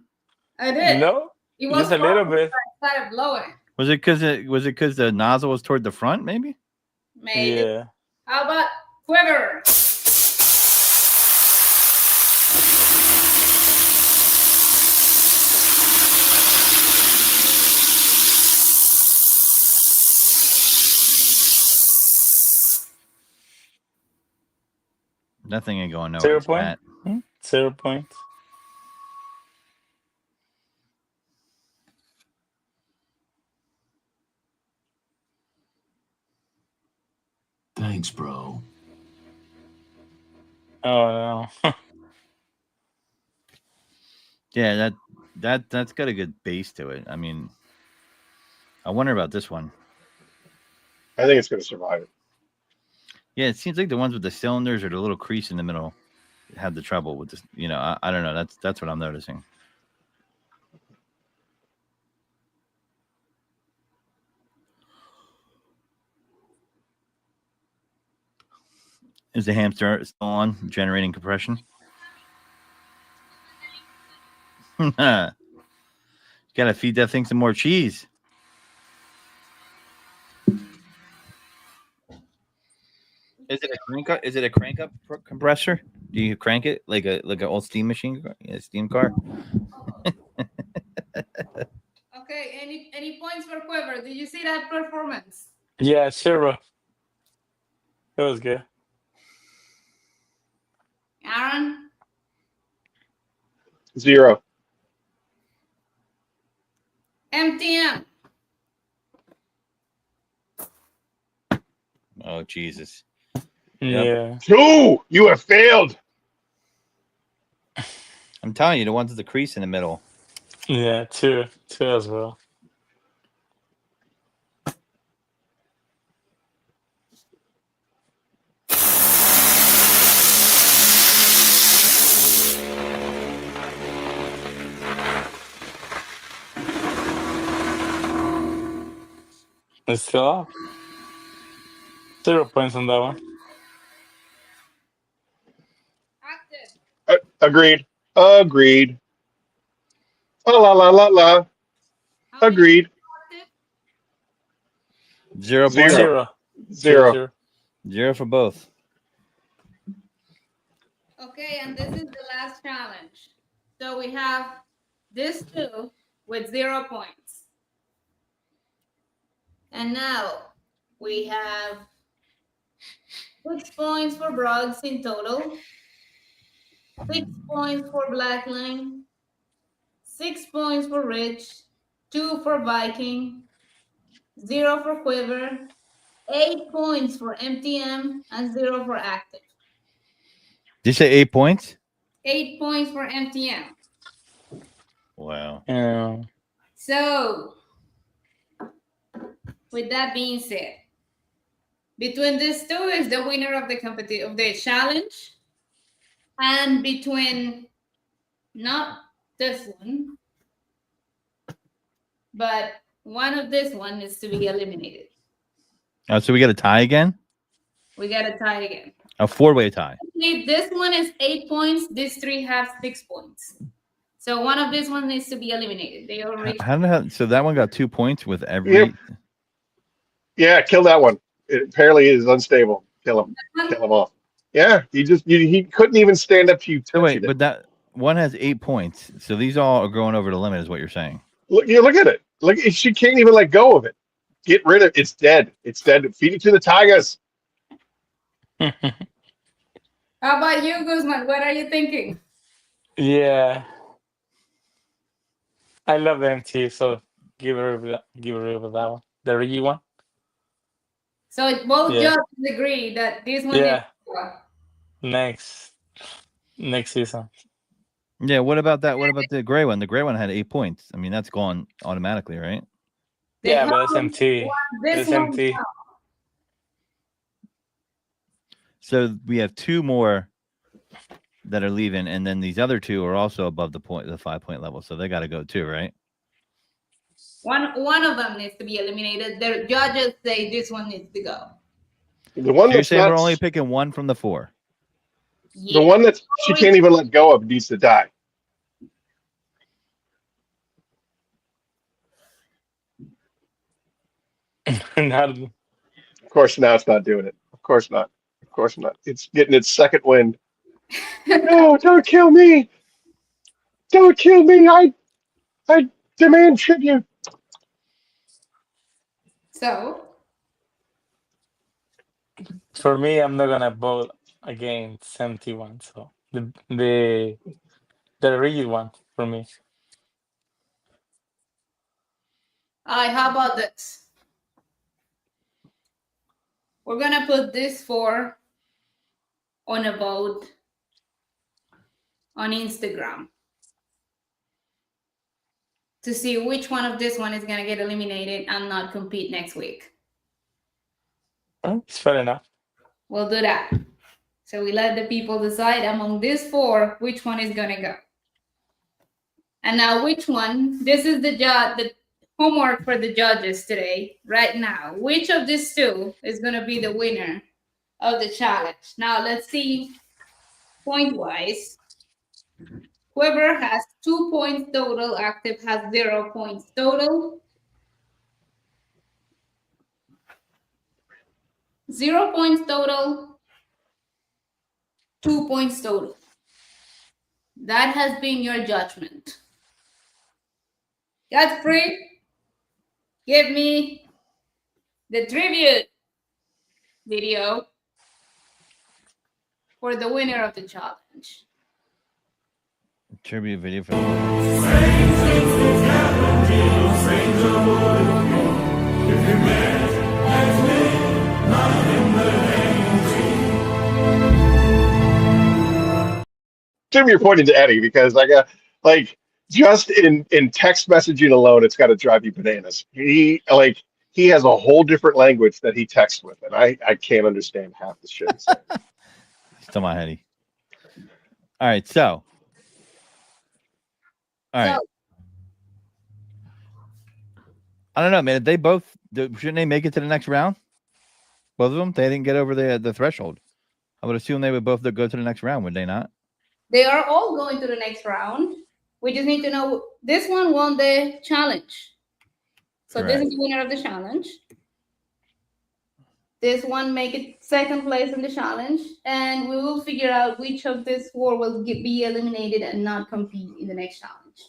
I did. No, It was just a little fun. bit. I started blowing. Was it because the nozzle was toward the front? Maybe. Maybe. Yeah. How about quiver? Nothing ain't going nowhere. 0 It's point. fat. 0 points. Thanks, bro. Oh no. Yeah, that's got a good base to it. I mean, I wonder about this one. I think it's going to survive it. Yeah, it seems like the ones with the cylinders or the little crease in the middle had the trouble with this. You know, I don't know. That's what I'm noticing. Is the hamster still on generating compression? Got to feed that thing some more cheese. Is it a crank up? Is it a crank up compressor? Do you crank it like an old steam machine, a steam car? Okay, any points for quiver? Did you see that performance? Yeah, 0. It was good. Aaron? 0. MTM. Oh Jesus! Yeah. 2. You have failed. I'm telling you, the ones with the crease in the middle. Yeah, 2 as well. It's still up. 0 points on that one. Active. Agreed. Agreed. Oh, la la la la. How many Agreed. active? 0 Zero. points. 0. 0. 0 for both. Okay, and this is the last challenge. So we have this 2 with 0 points. And now we have 6 points for Broads in total, 6 points for Blackline, 6 points for Rich, 2 for Viking, 0 for Quiver, 8 points for MTM, and 0 for Active. Did you say 8 points? 8 points for MTM. Wow. Yeah. So, with that being said, between these 2 is the winner of the challenge, and between not this one, but one of this one is to be eliminated. Oh, so we got a tie again? We got a tie again. A 4-way tie. This one is 8 points. These 3 have 6 points. So one of these one needs to be eliminated. They already. So that one got 2 points with every. Yep. Yeah, kill that one. It apparently is unstable. Kill him. Kill him off. Yeah, he couldn't even stand up to you. So wait, but that one has 8 points. So these all are going over the limit, is what you're saying. Look at it. Look, she can't even let go of it. Get rid of it. It's dead. It's dead. Feed it to the tigers. How about you, Guzman? What are you thinking? Yeah. I love the MT, so give her rid of that one. The Rigi one. So both Yeah. judges agree that this one Yeah. is. Next season. Yeah. What about that? What about the gray one? The gray one had 8 points. I mean, that's gone automatically, right? Yeah, but it's MT. This It's one. MT. So we have 2 more that are leaving, and then these other 2 are also above the 5-point level, so they got to go too, right? One of them needs to be eliminated. The judges say this one needs to go. The one So you're that's saying not. we're only picking 1 from the 4? The one that she can't even let go of needs to die. Not, Of course, now it's not doing it. Of course not. Of course not. It's getting its second wind. No, don't kill me. Don't kill me. I demand tribute. So, for me, I'm not gonna vote against 71. So the rigid one for me. how about this? We're gonna put this 4 on a vote on Instagram to see which one of this one is gonna get eliminated and not compete next week. It's fair enough. We'll do that. So we let the people decide among these 4 which one is gonna go. And now which one? This is the homework for the judges today, right now. Which of these 2 is gonna be the winner of the challenge? Now let's see point-wise. Whoever has 2 points total, active has 0 points total. 0 points total, 2 points total. That has been your judgment. Godfrey, give me the tribute video for the winner of the challenge. Tribute video for Jim, you're pointing to Eddie because I got just in text messaging alone, it's got to drive you bananas. He has a whole different language that he texts with, and I can't understand half the shit. Still my heady. All right, so. All right. So, I don't know, man. They both shouldn't they make it to the next round? Both of them? They didn't get over the threshold. I would assume they would both go to the next round, would they not? they are all going to the next round. We just need to know this one won the challenge. So Correct. this is the winner of the challenge. This one make it second place in the challenge, and we will figure out which of these 4 will be eliminated and not compete in the next challenge.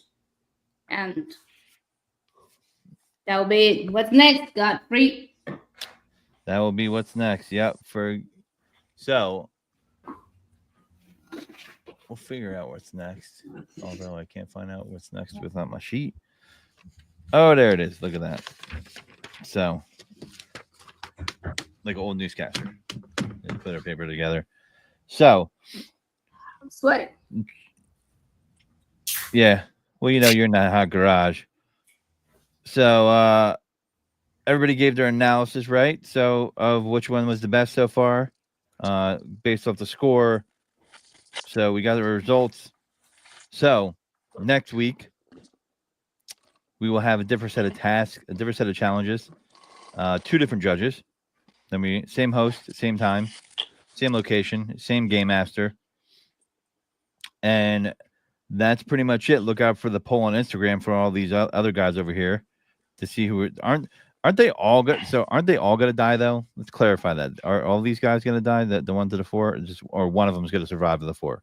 And that will be it. What's next, Godfrey? That will be what's next. Yep. So we'll figure out what's next. Although I can't find out what's next without my sheet. Oh, there it is. Look at that. So, like an old newscaster. They put their paper together. So, I'm sweating. yeah. Well, you're in that hot garage. So, everybody gave their analysis, right? So, of which one was the best so far, based off the score. So, we got the results. So, next week, we will have a different set of tasks, a different set of challenges, 2 different judges. Then same host, same time, same location, same game master. And that's pretty much it. Look out for the poll on Instagram for all these other guys over here to see who aren't they all good. So aren't they all going to die though? Let's clarify that. Are all these guys going to die? The 1 to the 4, or one of them is going to survive to the 4?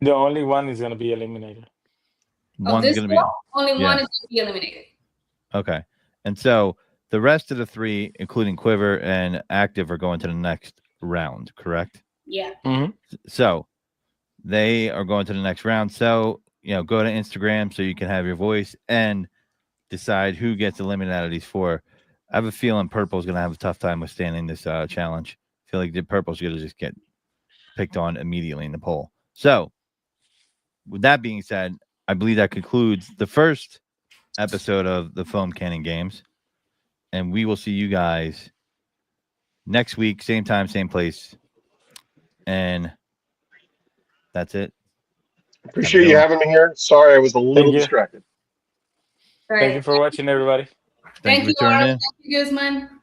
The only one is gonna be eliminated. One's going to be only one is going to be eliminated. okay. And so the rest of the 3, including Quiver and Active, are going to the next round, correct? Yeah. Mm-hmm. So they are going to the next round. So, go to Instagram so you can have your voice and decide who gets eliminated out of these 4. I have a feeling Purple's going to have a tough time withstanding this challenge. I feel like the Purple's going to just get picked on immediately in the poll. So, with that being said, I believe that concludes the first episode of the Foam Cannon Games. And we will see you guys next week, same time, same place. And that's it. Appreciate you having me here. Sorry, I was a little you. distracted. Thank you for watching, everybody. Thank you for tuning Laura. in. Thank you, Guzman.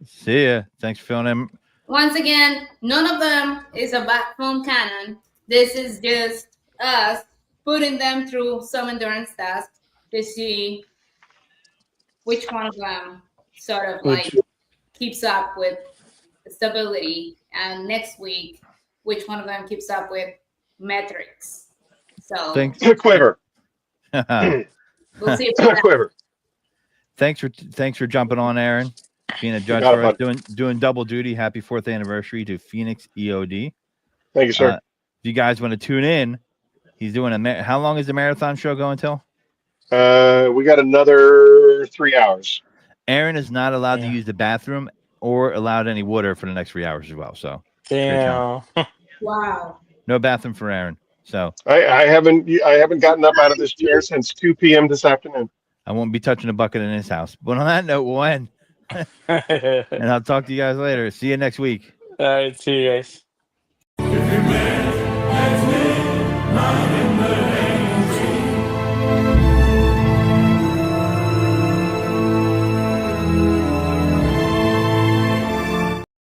See ya. Thanks for filling in. once again, none of them is a bad foam cannon. This is just us putting them through some endurance tests to see which one of them sort of like Which keeps up with stability, and next week, which one of them keeps up with metrics. So Thanks. Quiver. we'll see about that. Quiver. Thanks for jumping on, Aaron. Being a judge got for it, us, doing double duty. Happy 4th anniversary to Phoenix EOD. Thank you, sir. If you guys want to tune in, he's doing how long is the marathon show going till? We got another 3 hours. Aaron is not allowed to use the bathroom or allowed any water for the next 3 hours as well. So damn. Wow. no bathroom for Aaron. So I haven't gotten up out of this chair since 2 p.m. this afternoon. I won't be touching a bucket in his house. But on that note, we'll end. And I'll talk to you guys later. See you next week. All right, see you guys.